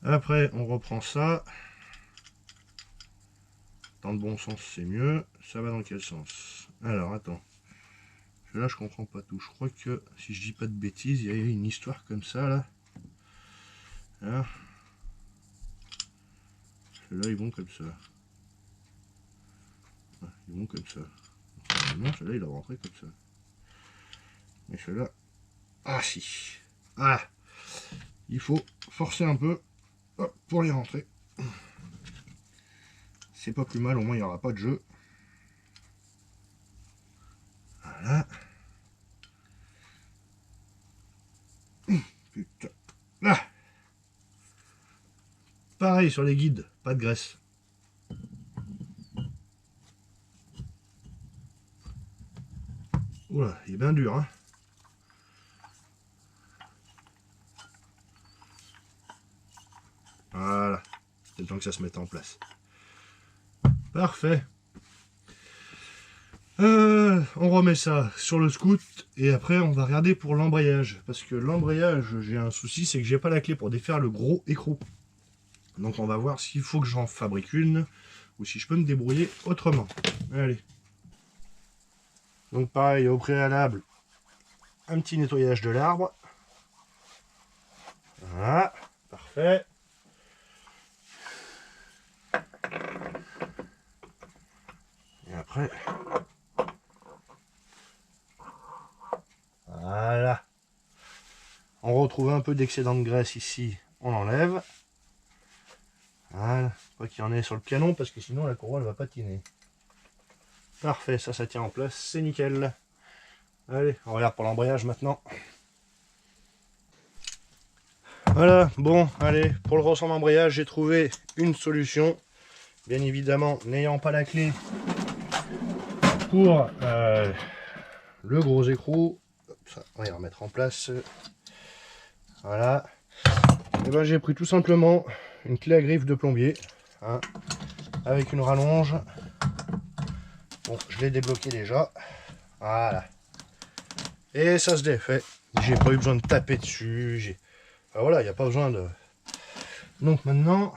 Après on reprend ça. Dans le bon sens c'est mieux. Ça va dans quel sens? Alors attends. Là je comprends pas tout. Je crois que si je dis pas de bêtises, il y a une histoire comme ça là. Là ceux-là ils vont comme ça. Ouais, ils vont comme ça. Non, celui-là il va rentrer comme ça. Mais celui-là. Ah si. Ah. Il faut forcer un peu pour les rentrer. C'est pas plus mal, au moins il n'y aura pas de jeu. Voilà. Putain. Là. Pareil sur les guides, pas de graisse. Oula, il est bien dur, hein. Voilà. C'est le temps que ça se mette en place. Parfait. On remet ça sur le scout et après on va regarder pour l'embrayage. Parce que l'embrayage, j'ai un souci, c'est que j'ai pas la clé pour défaire le gros écrou. Donc on va voir s'il faut que j'en fabrique une ou si je peux me débrouiller autrement. Allez. Donc pareil, au préalable, un petit nettoyage de l'arbre. Voilà, parfait. Et après, voilà. On retrouve un peu d'excédent de graisse ici, on l'enlève. Voilà, pas qu'il y en ait sur le canon parce que sinon la courroie elle va patiner. Parfait, ça tient en place, c'est nickel. Allez, on regarde pour l'embrayage maintenant. Voilà, bon, allez, pour le ressort d'embrayage, j'ai trouvé une solution. Bien évidemment, n'ayant pas la clé pour le gros écrou, ça, on va y remettre en place. Voilà. Et ben, j'ai pris tout simplement une clé à griffe de plombier, hein, avec une rallonge. Bon, je l'ai débloqué déjà. Voilà. Et ça se défait. J'ai pas eu besoin de taper dessus. Enfin, voilà, il n'y a pas besoin de... Donc maintenant,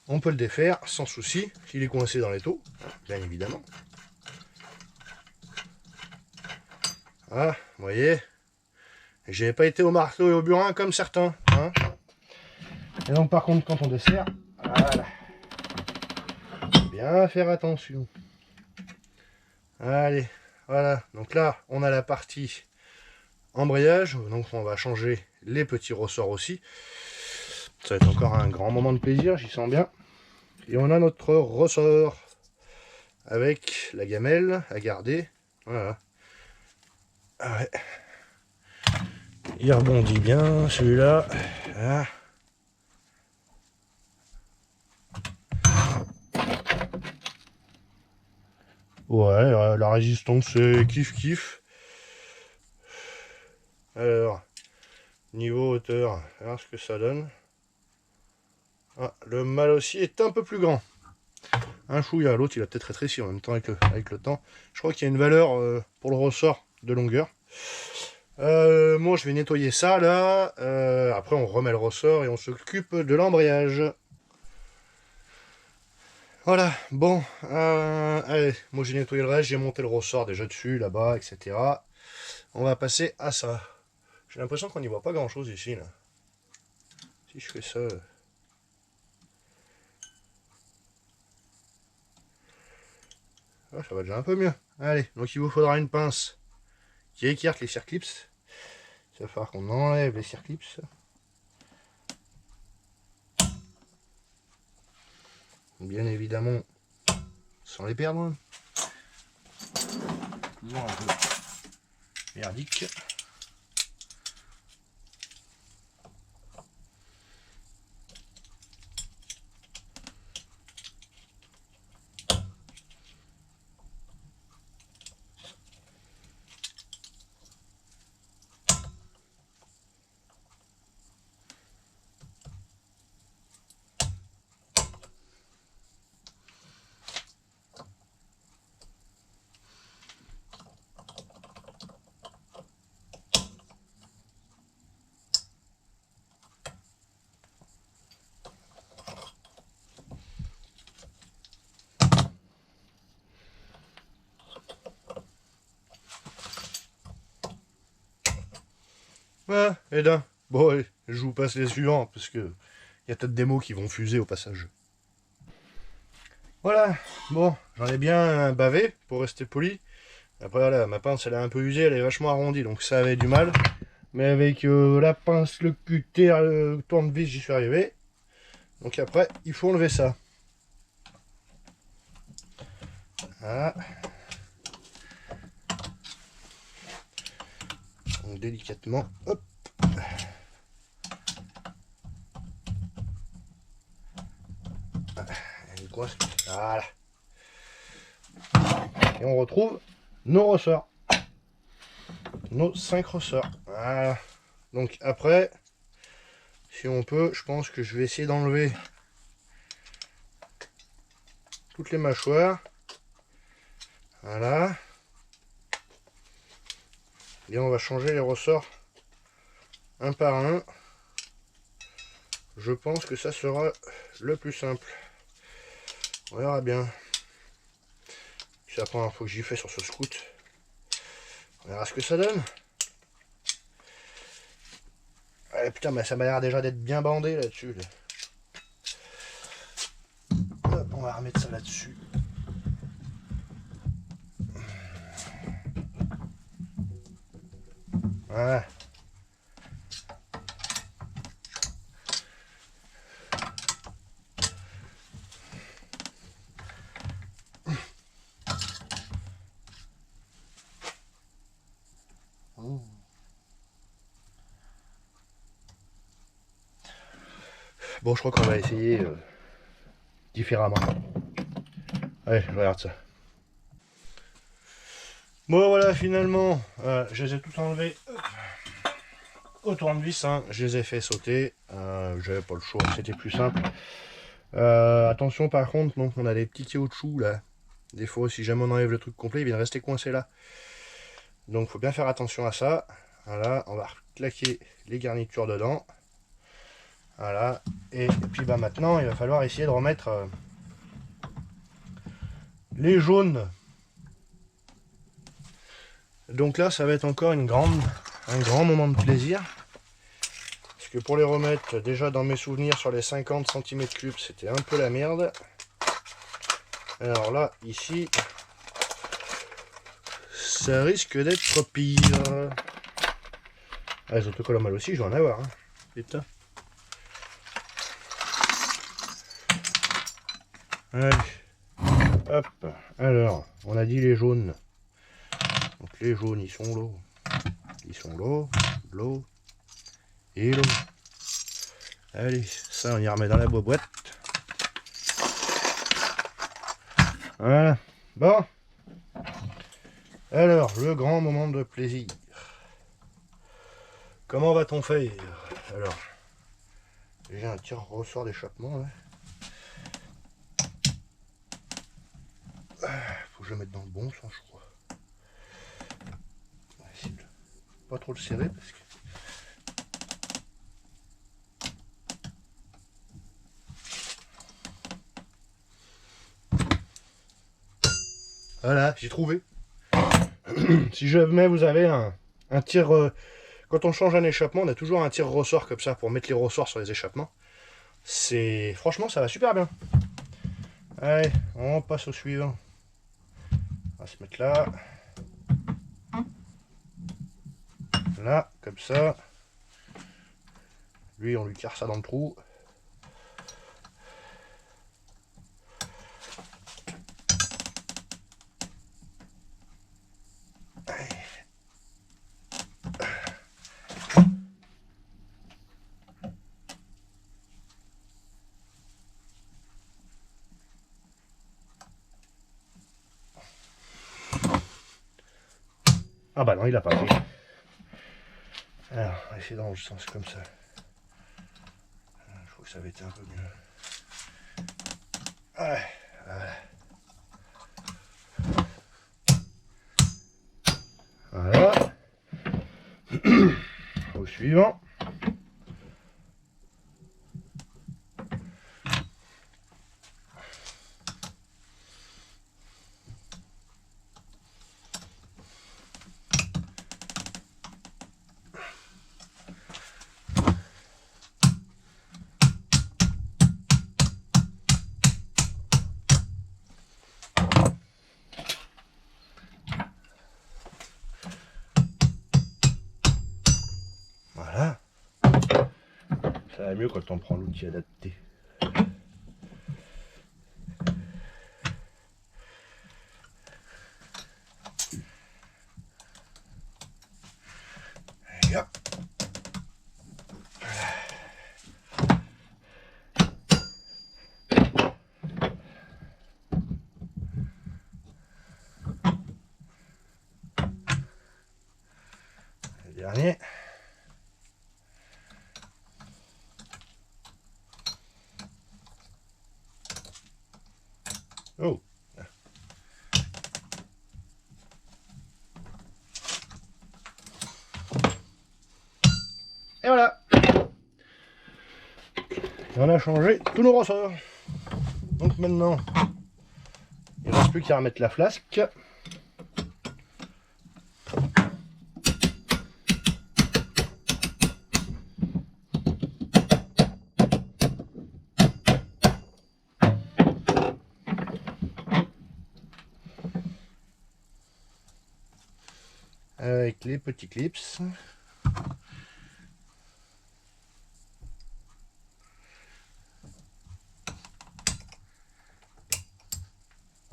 on peut le défaire sans souci. S'il est coincé dans les taux, bien évidemment. Ah, vous voyez, j'ai pas été au marteau et au burin comme certains. Hein. Et donc par contre, quand on dessert, voilà. Bien faire attention. Allez, voilà. Donc là, on a la partie embrayage. Donc on va changer les petits ressorts aussi. Ça va être encore un grand moment de plaisir, j'y sens bien. Et on a notre ressort avec la gamelle à garder. Voilà. Ah ouais. Il rebondit bien, celui-là. Voilà. Ouais, la résistance c'est kiff. Alors, niveau hauteur, alors ce que ça donne. Ah, le mâle aussi est un peu plus grand. Un chouïa, l'autre il a peut-être rétréci en même temps avec le temps. Je crois qu'il y a une valeur pour le ressort de longueur. Moi je vais nettoyer ça là. Après on remet le ressort et on s'occupe de l'embrayage. Voilà, bon, allez, moi j'ai nettoyé le reste, j'ai monté le ressort déjà dessus, là-bas, etc. On va passer à ça. J'ai l'impression qu'on n'y voit pas grand-chose ici, là. Si je fais ça... Ah, ça va déjà un peu mieux. Allez, donc il vous faudra une pince qui écarte les circlips. Il va falloir qu'on enlève les circlips. Bien évidemment, sans les perdre. Toujours un peu merdique. Voilà, et là, bon, allez, je vous passe les suivants, parce que il y a peut-être des mots qui vont fuser au passage. Voilà, bon, j'en ai bien bavé, pour rester poli. Après, voilà, ma pince, elle est un peu usée, elle est vachement arrondie, donc ça avait du mal. Mais avec la pince, le cutter, le tournevis, j'y suis arrivé. Donc après, il faut enlever ça. Voilà. Donc délicatement, hop. Voilà. Et on retrouve nos ressorts. Nos 5 ressorts. Voilà. Donc après, si on peut, je pense que je vais essayer d'enlever toutes les mâchoires. Voilà. Et on va changer les ressorts un par un. Je pense que ça sera le plus simple. On verra bien. C'est la première fois que j'y fais sur ce scout. On verra ce que ça donne. Ah, putain, mais ça m'a l'air déjà d'être bien bandé là-dessus. Là. Hop, on va remettre ça là-dessus. Voilà. Bon, je crois qu'on va essayer différemment. Allez, je regarde ça. Bon, voilà, finalement, je les ai tous enlevés au tournevis. Hein. Je les ai fait sauter. J'avais pas le choix, c'était plus simple. Attention, par contre, donc, on a des petits caoutchoucs là. Des fois, si jamais on enlève le truc complet, il vient rester coincé là. Donc faut bien faire attention à ça. Voilà, on va claquer les garnitures dedans. Voilà, et puis bah maintenant il va falloir essayer de remettre les jaunes. Donc là ça va être encore un grand moment de plaisir. Parce que pour les remettre, déjà dans mes souvenirs sur les 50 cm3 c'était un peu la merde. Alors là, ici, ça risque d'être pire. Ah, les autocollants mal aussi, je vais en avoir. Hein. Putain. Allez. Hop. Alors, on a dit les jaunes. Donc les jaunes, ils sont là. Ils sont là, là et là. Allez, ça on y remet dans la boîte. Voilà. Bon. Alors, le grand moment de plaisir. Comment va-t-on faire? Alors, j'ai un tire-ressort d'échappement là. Faut que je le mette dans le bon sens, je crois. On va essayer de pas trop le serrer parce que. Voilà, j'ai trouvé. Si jamais vous avez un tire... quand on change un échappement, on a toujours un tire-ressort comme ça pour mettre les ressorts sur les échappements. Franchement, ça va super bien. Allez, on passe au suivant. On va se mettre là. Là, comme ça. Lui, on lui carre ça dans le trou. Ah bah non, il a pas pris. Alors, on va essayer dans le sens comme ça. Je trouve que ça va être un peu mieux. Ouais, voilà. Voilà. Au suivant. Voilà. Ça va mieux quand on prend l'outil adapté. Et hop. Le dernier. Oh. Et voilà. Et on a changé tous nos ressorts. Donc maintenant, il ne reste plus qu'à remettre la flasque. Avec les petits clips.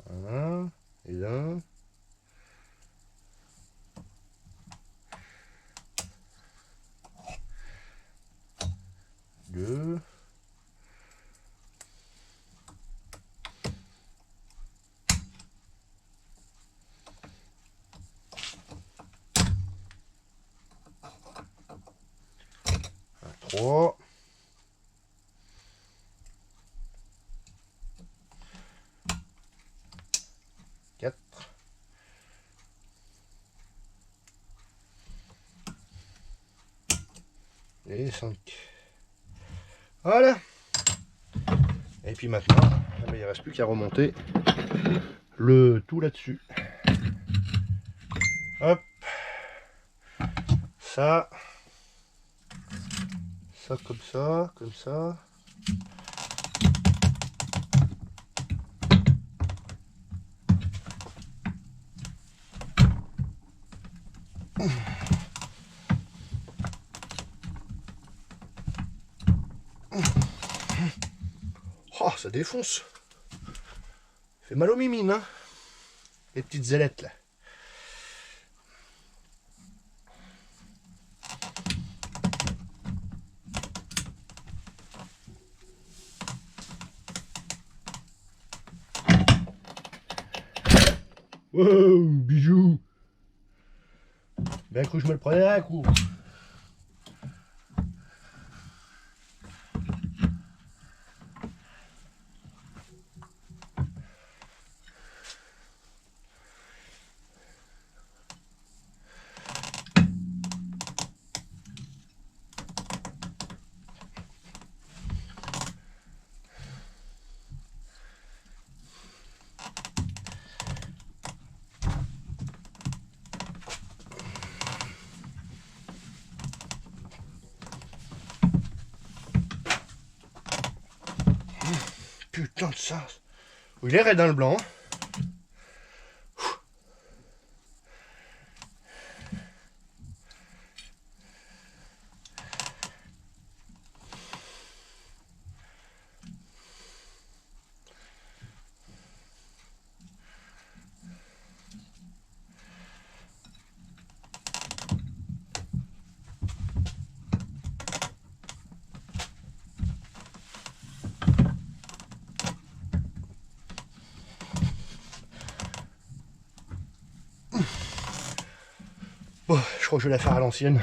Voilà. Et là. Deux. Trois. Quatre. Et 5. Voilà. Et puis maintenant, il ne reste plus qu'à remonter le tout là-dessus. Hop. Ça. Ça comme ça, comme ça. Oh, ça défonce. Fait mal aux mimines, hein. Les petites ailettes là. Wow, bijou. Bien cru que je me le prenais à un coup. Putain de ça. Il est raide dans le blanc. Bon, je crois que je vais la faire à l'ancienne.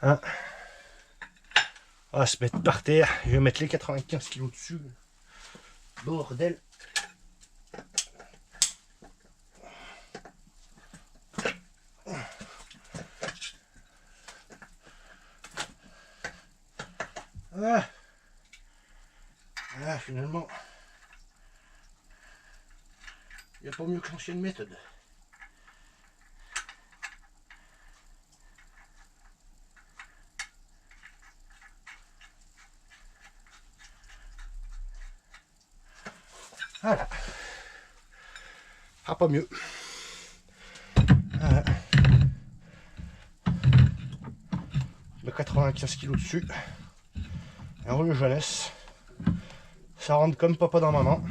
Hein? On va se mettre par terre. Je vais mettre les 95 kg dessus. Bordel. Ah. Ah, finalement, il n'y a pas mieux que l'ancienne méthode. Voilà. Ah, pas mieux. Voilà. Le 95 kg dessus. Un rouleau jeunesse. Ça rentre comme papa dans maman.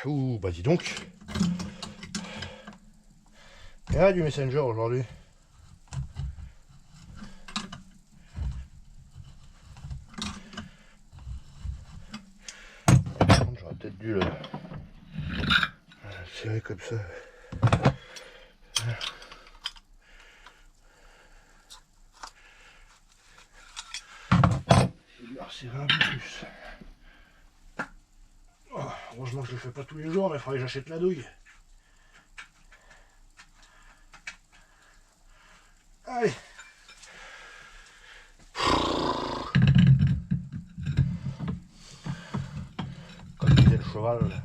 Ouh, bah dis donc. Il y a du Messenger aujourd'hui. J'aurais peut-être dû le serrer comme ça. Je vais resserrer un peu plus. Oh, heureusement que je le fais pas tous les jours, mais il faudrait que j'achète la douille. Allez. Comme disait le cheval.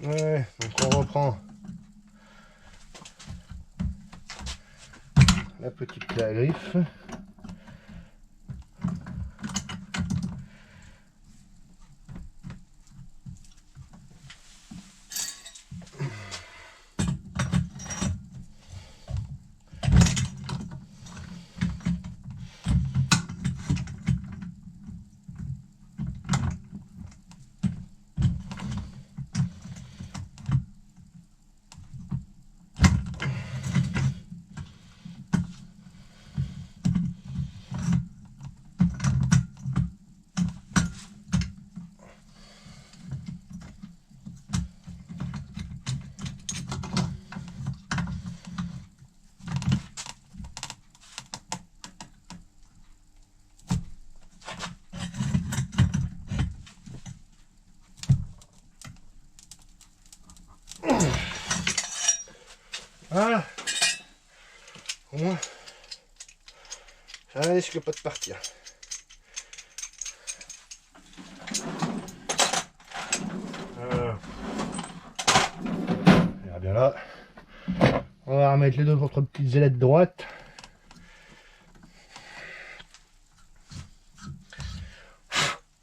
Ouais, donc on reprend la petite clé à griffe. Voilà. Au moins, ça risque pas de partir. Et bien là, on va remettre les deux autres petites ailettes droites.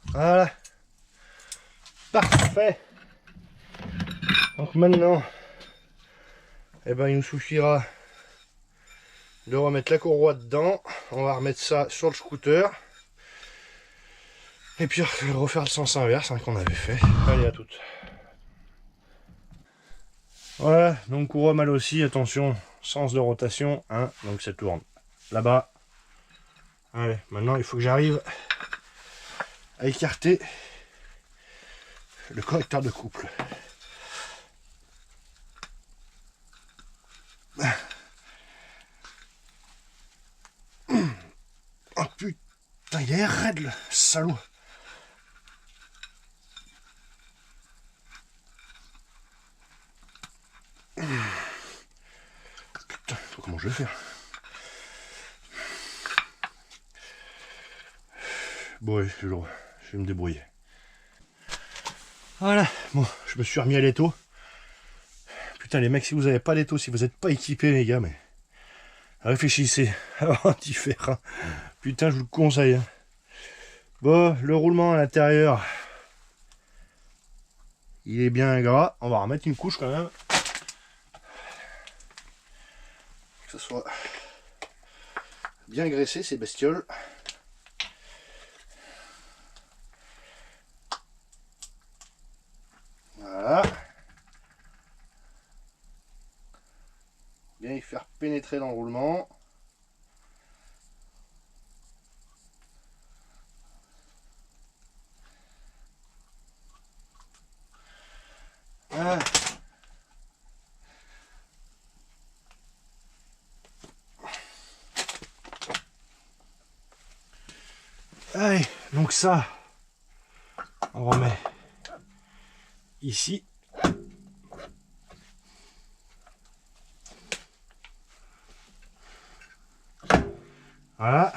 Voilà. Parfait. Donc maintenant, eh ben, il nous suffira de remettre la courroie dedans. On va remettre ça sur le scooter. Et puis refaire le sens inverse hein, qu'on avait fait. Allez, à toutes. Voilà, donc courroie mal aussi, attention, sens de rotation, hein, donc ça tourne. Là-bas. Allez, maintenant il faut que j'arrive à écarter le correcteur de couple. Oh putain, il est raide le salaud. Putain, comment je vais faire? Bon, ouais, je vais me débrouiller. Voilà, bon, je me suis remis à l'étau. Putain, les mecs, si vous n'avez pas d'étau, si vous n'êtes pas équipés, les gars, mais réfléchissez avant d'y faire. Hein. Putain, je vous le conseille. Hein. Bon, le roulement à l'intérieur, il est bien gras. On va remettre une couche quand même. Que ce soit bien graissé, ces bestioles. Voilà. Bien y faire pénétrer dans le roulement. Voilà. Allez, donc ça, on remet ici. Voilà.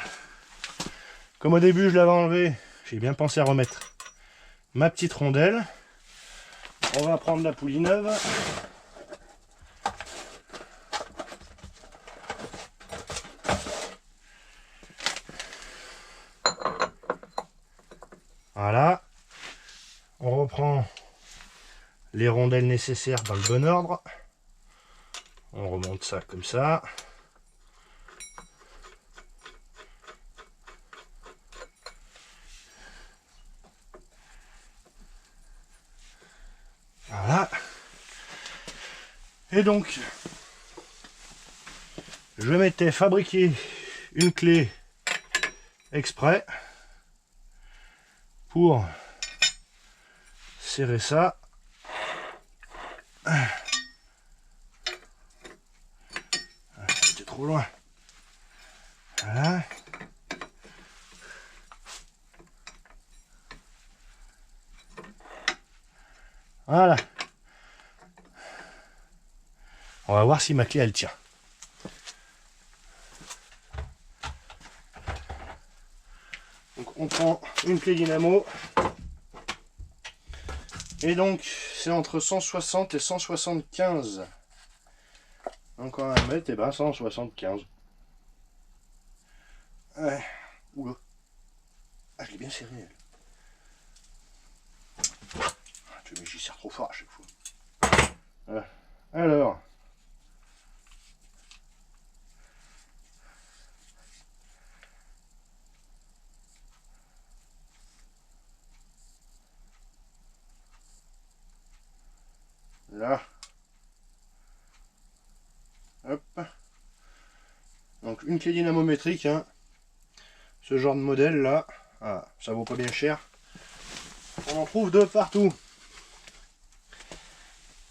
Comme au début je l'avais enlevé, j'ai bien pensé à remettre ma petite rondelle. On va prendre la poulie neuve. Voilà. On reprend les rondelles nécessaires dans le bon ordre. On remonte ça comme ça. Voilà. Et donc, je m'étais fabriqué une clé exprès pour serrer ça. C'était trop loin. Voilà. Voilà. On va voir si ma clé elle tient. Donc on prend une clé dynamo. Et donc c'est entre 160 et 175. Donc on va mettre et ben 175. Ouais. Oula. Ah je l'ai bien serré. Mais j'y serre trop fort à chaque fois. Voilà. Alors. Là. Hop. Donc une clé dynamométrique. Hein. Ce genre de modèle là. Ah, ça vaut pas bien cher. On en trouve de partout.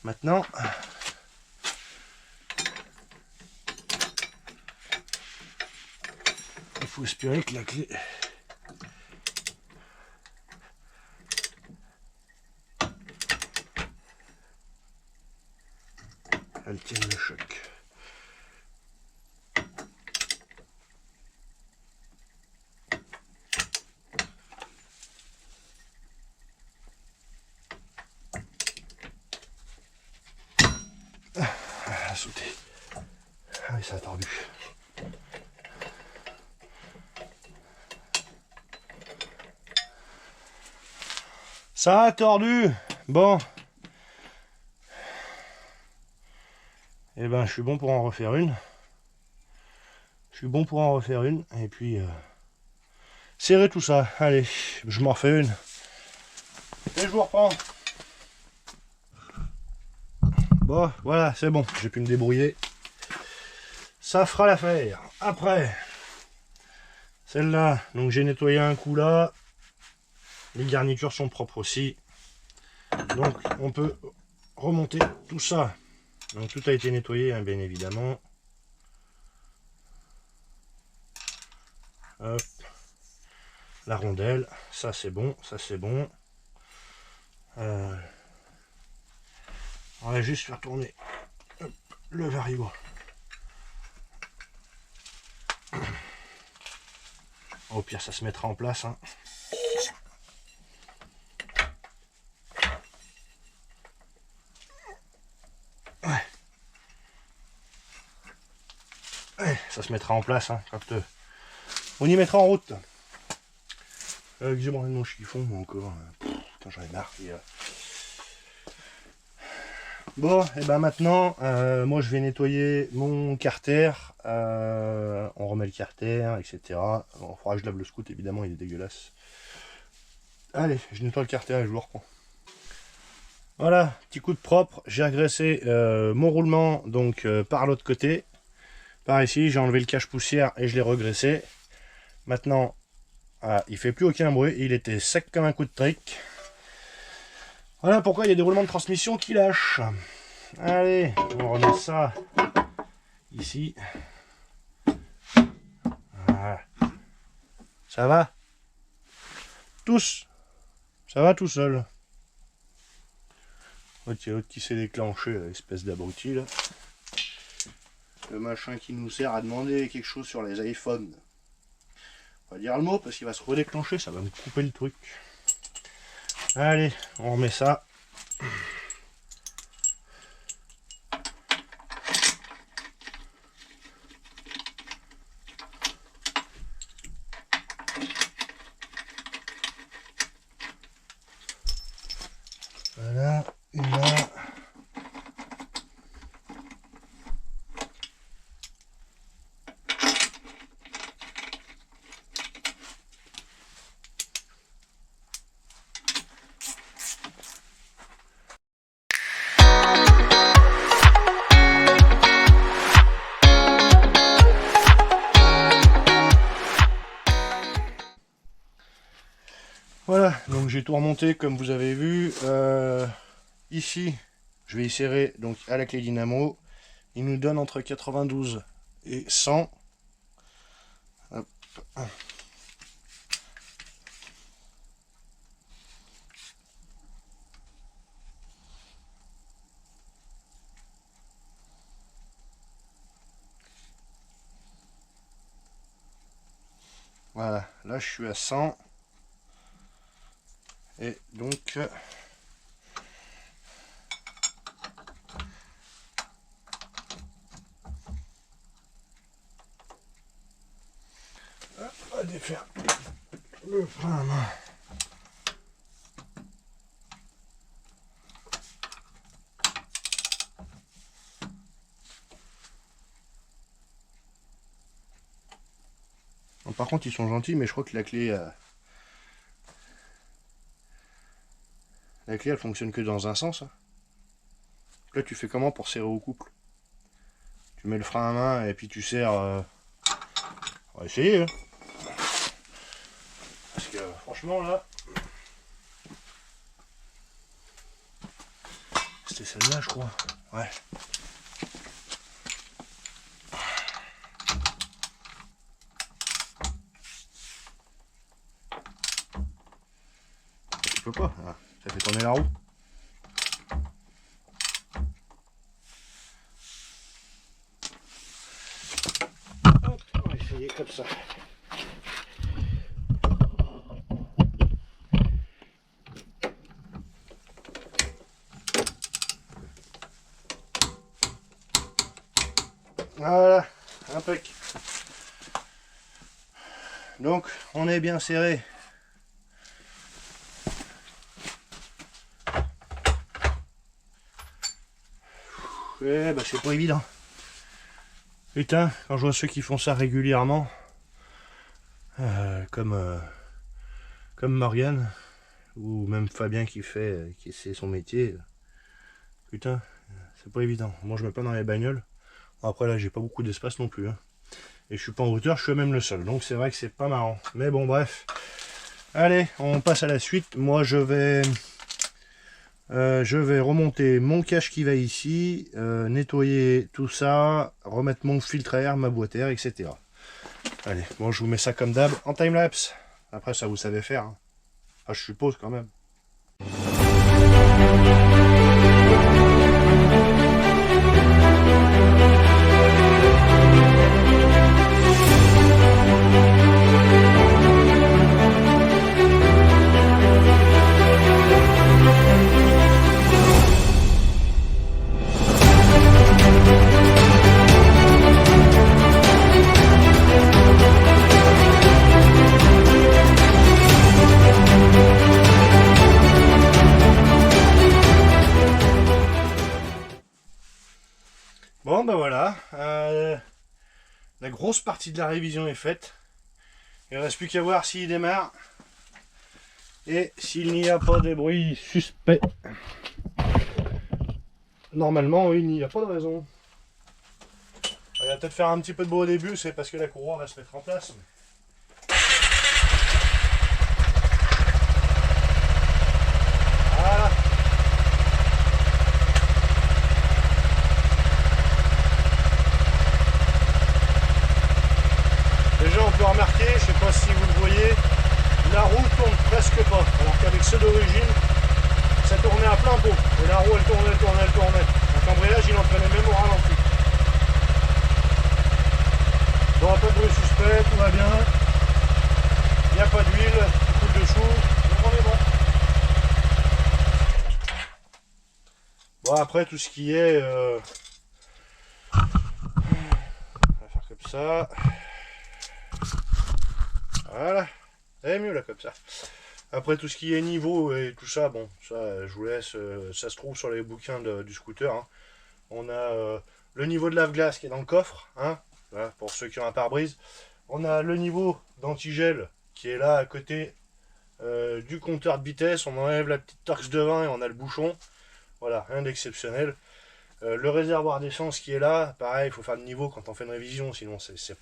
Maintenant. Il faut espérer que la clé elle tienne le choc. ça a tordu. Ça a tordu. Bon. Et ben je suis bon pour en refaire une. Et puis serrer tout ça. Allez, je m'en refais une. Et je vous reprends. Bon, voilà, c'est bon. J'ai pu me débrouiller. Ça fera l'affaire. Après, celle-là, donc j'ai nettoyé un coup là. Les garnitures sont propres aussi. Donc on peut remonter tout ça. Donc tout a été nettoyé, hein, bien évidemment. Hop. La rondelle, ça c'est bon, ça c'est bon. On va juste faire tourner le varigot. Au pire, ça se mettra en place. Hein. Ouais. Ouais, ça se mettra en place hein, quand on y mettra en route. J'ai mangé mon chiffon encore. Putain, j'en ai marre. Bon, et ben maintenant, moi je vais nettoyer mon carter. On remet le carter, etc. Bon, il faudra que je lave le scout, évidemment, il est dégueulasse. Allez, je nettoie le carter et je vous reprends. Voilà, petit coup de propre. J'ai agressé mon roulement donc par l'autre côté. Par ici, j'ai enlevé le cache-poussière et je l'ai regraissé. Maintenant, il fait plus aucun bruit. Il était sec comme un coup de trick. Voilà pourquoi il y a des roulements de transmission qui lâchent. Allez, on remet ça ici. Voilà. Ça va? Tous. Ça va tout seul. Il y a l'autre qui s'est déclenché, espèce d'abruti là. Le machin qui nous sert à demander quelque chose sur les iPhones. On va dire le mot parce qu'il va se redéclencher, ça va me couper le truc. Allez, on remet ça. Voilà, et là. Voilà, donc j'ai tout remonté comme vous avez vu. Ici, je vais y serrer donc à la clé dynamo. Il nous donne entre 92 et 100. Hop. Voilà, là je suis à 100. Et donc... on va défaire le frein à main. Bon, par contre ils sont gentils, mais je crois que la clé elle fonctionne que dans un sens. Hein. Là tu fais comment pour serrer au couple? Tu mets le frein à main et puis tu serres. On va essayer. Hein. Parce que franchement là. C'était celle-là je crois. Ouais. Tu peux pas. Ah, ça fait tourner la roue. Hop, on va essayer comme ça. Voilà. Impec. Donc on est bien serré. Ouais, bah c'est pas évident. Putain, quand je vois ceux qui font ça régulièrement, comme Morgane, ou même Fabien qui c'est son métier, putain, c'est pas évident. Moi je me plains dans les bagnoles. Bon, après là j'ai pas beaucoup d'espace non plus, hein. Et je suis pas en hauteur, je suis même le seul. Donc c'est vrai que c'est pas marrant. Mais bon bref. Allez, on passe à la suite. Moi je vais remonter mon cache qui va ici, nettoyer tout ça, remettre mon filtre à air, ma boîte à air, etc. Allez, bon, je vous mets ça comme d'hab en timelapse. Après, ça vous savez faire, hein. Ah, je suppose quand même. Bon ben voilà, la grosse partie de la révision est faite. Il ne reste plus qu'à voir s'il démarre et s'il n'y a pas de bruit suspect. Normalement, oui, il n'y a pas de raison. Il va peut-être faire un petit peu de bruit au début, c'est parce que la courroie va se mettre en place. Voilà. Déjà on peut remarquer, je sais pas si vous le voyez, la roue tourne presque pas, alors qu'avec ceux d'origine, ça tournait à plein pot. Et la roue elle tournait. Donc l'embrayage il entraînait même au ralenti. Bon, pas de bruit suspect, tout va bien. Il n'y a pas d'huile, qui coule dessous, donc on est bon. Bon après tout ce qui est... on va faire comme ça. Voilà, c'est mieux là comme ça. Après tout ce qui est niveau et tout ça, bon, ça je vous laisse, ça se trouve sur les bouquins du scooter, hein. On a le niveau de lave-glace qui est dans le coffre, hein, voilà, pour ceux qui ont un pare-brise. On a le niveau d'antigel qui est là à côté du compteur de vitesse. On enlève la petite torx devant et on a le bouchon. Voilà, rien d'exceptionnel. Le réservoir d'essence qui est là, pareil, il faut faire le niveau quand on fait une révision, sinon c'est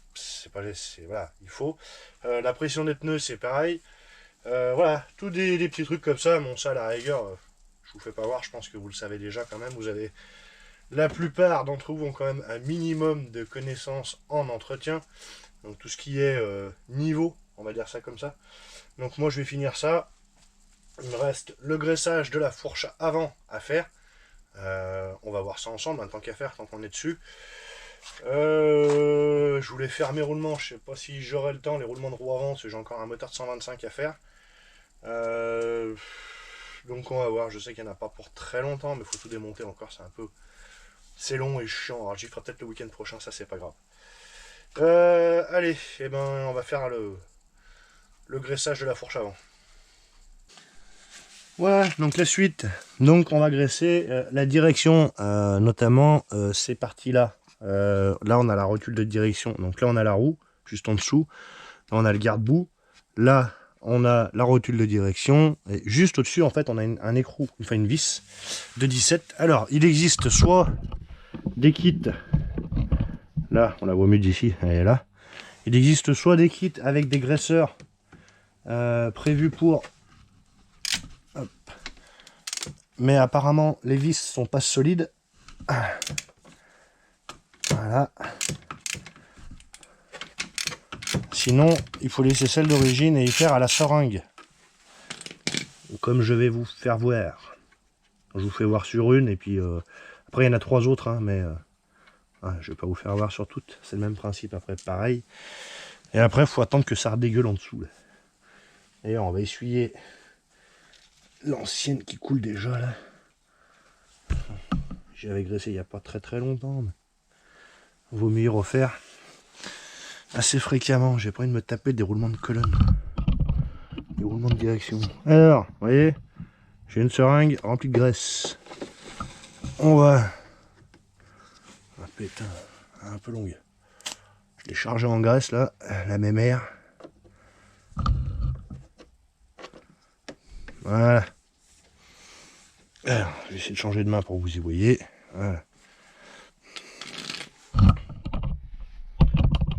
pas... Voilà, il faut. La pression des pneus, c'est pareil. Voilà, tous des petits trucs comme ça. Bon, ça, à la rigueur, je vous fais pas voir, je pense que vous le savez déjà quand même. Vous avez... La plupart d'entre vous ont quand même un minimum de connaissances en entretien. Donc tout ce qui est niveau, on va dire ça comme ça. Donc moi, je vais finir ça. Il me reste le graissage de la fourche avant à faire. On va voir ça ensemble, tant qu'à faire, tant qu'on est dessus. Je voulais faire mes roulements, je sais pas si j'aurai le temps, les roulements de roue avant, parce que j'ai encore un moteur de 125 à faire. Donc on va voir, je sais qu'il n'y en a pas pour très longtemps, mais il faut tout démonter encore, c'est un peu... C'est long et chiant, alors j'y ferai peut-être le week-end prochain, ça c'est pas grave. Allez, et ben on va faire le graissage de la fourche avant. Voilà, donc la suite. Donc on va graisser la direction, notamment ces parties-là. Là on a la rotule de direction, donc là on a la roue, juste en dessous. Là on a le garde-boue. Là on a la rotule de direction. Et juste au-dessus en fait on a un écrou, enfin une vis de 17. Alors il existe soit des kits, là on la voit mieux d'ici, elle est là. Il existe soit des kits avec des graisseurs prévus pour... Hop. Mais apparemment les vis sont pas solides. Voilà. Sinon il faut laisser celle d'origine et y faire à la seringue, comme je vais vous faire voir. Je vous fais voir sur une et puis après il y en a 3 autres, hein, mais je vais pas vous faire voir sur toutes, c'est le même principe. Après pareil, et après il faut attendre que ça redégueule en dessous là. D'ailleurs on va essuyer l'ancienne qui coule déjà là. J'avais graissé il n'y a pas très longtemps, mais vaut mieux y refaire. assez fréquemment. J'ai pas envie de me taper des roulements de colonne. Des roulements de direction. Alors, vous voyez, j'ai une seringue remplie de graisse. On va... Ah putain, un peu longue. Je l'ai chargé en graisse là, la mémère. Voilà. Alors, je vais essayer de changer de main pour que vous y voyez. Voilà.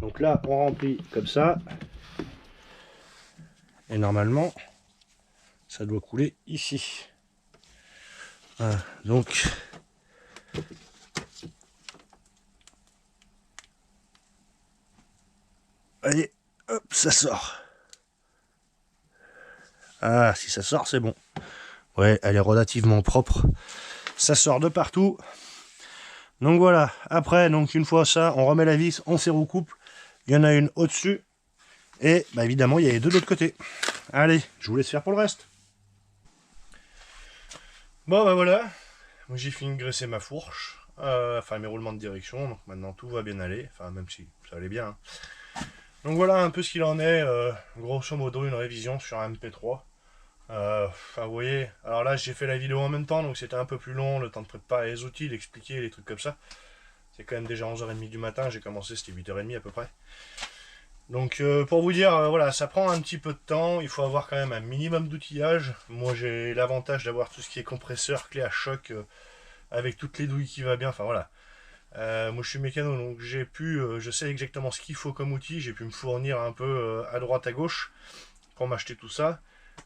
Donc là, on remplit comme ça. Et normalement, ça doit couler ici. Voilà. Donc, allez, hop, ça sort. Ah, si ça sort, c'est bon. Ouais, elle est relativement propre. Ça sort de partout. Donc voilà, après, donc une fois ça, on remet la vis, on serre au couple. Il y en a une au-dessus. Et bah, évidemment, il y a les deux de l'autre côté. Allez, je vous laisse faire pour le reste. Bon bah voilà, j'ai fini de graisser ma fourche. Enfin mes roulements de direction. Donc maintenant tout va bien aller. Enfin même si ça allait bien. Hein. Donc voilà un peu ce qu'il en est. Grosso modo une révision sur un MP3. Enfin vous voyez, alors là j'ai fait la vidéo en même temps, donc c'était un peu plus long, le temps de préparer les outils, d'expliquer les trucs comme ça. C'est quand même déjà 11h30 du matin, j'ai commencé, c'était 8h30 à peu près. Donc pour vous dire, voilà, ça prend un petit peu de temps, il faut avoir quand même un minimum d'outillage. Moi j'ai l'avantage d'avoir tout ce qui est compresseur, clé à choc, avec toutes les douilles qui va bien, enfin voilà. Moi je suis mécano, donc j'ai pu, je sais exactement ce qu'il faut comme outil, j'ai pu me fournir un peu à droite à gauche pour m'acheter tout ça.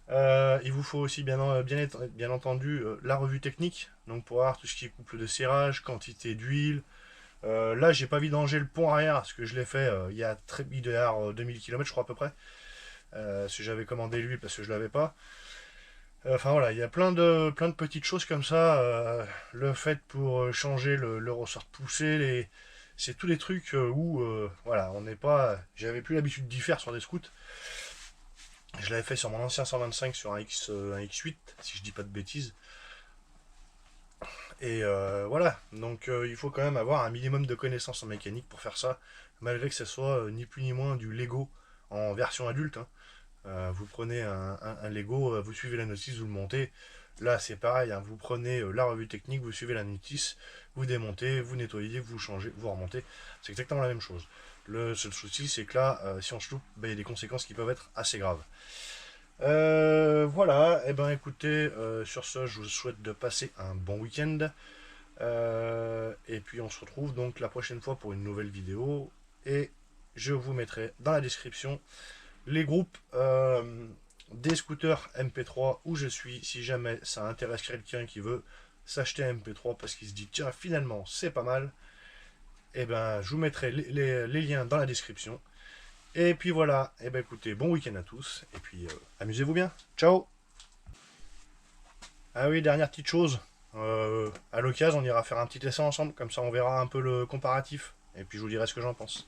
Il vous faut aussi bien entendu la revue technique, donc pour avoir tout ce qui est couple de serrage, quantité d'huile. Là j'ai pas vidangé le pont arrière parce que je l'ai fait il y a il doit y avoir 2000 km je crois à peu près. Si j'avais commandé l'huile parce que je l'avais pas. Enfin voilà, il y a plein de petites choses comme ça. Le fait pour changer le ressort de poussée, c'est tous les trucs où voilà, on n'est pas. J'avais plus l'habitude d'y faire sur des scouts. Je l'avais fait sur mon ancien 125 sur un X8, si je dis pas de bêtises. Et voilà, donc il faut quand même avoir un minimum de connaissances en mécanique pour faire ça, malgré que ce soit ni plus ni moins du Lego en version adulte. Hein. Vous prenez un Lego, vous suivez la notice, vous le montez. Là c'est pareil, hein, vous prenez la revue technique, vous suivez la notice, vous démontez, vous nettoyez, vous changez, vous remontez. C'est exactement la même chose. Le seul souci c'est que là, si on se loupe, il y a des conséquences qui peuvent être assez graves. Voilà, et ben écoutez, sur ce, je vous souhaite de passer un bon week-end. Et puis on se retrouve donc la prochaine fois pour une nouvelle vidéo. Et je vous mettrai dans la description les groupes des scooters MP3 où je suis, si jamais ça intéresse quelqu'un qui veut s'acheter un MP3 parce qu'il se dit tiens finalement c'est pas mal. Et ben je vous mettrai les liens dans la description. Et puis voilà, et ben écoutez, bon week-end à tous, et puis amusez-vous bien, ciao. Ah oui, dernière petite chose, à l'occasion on ira faire un petit essai ensemble, comme ça on verra un peu le comparatif, et puis je vous dirai ce que j'en pense.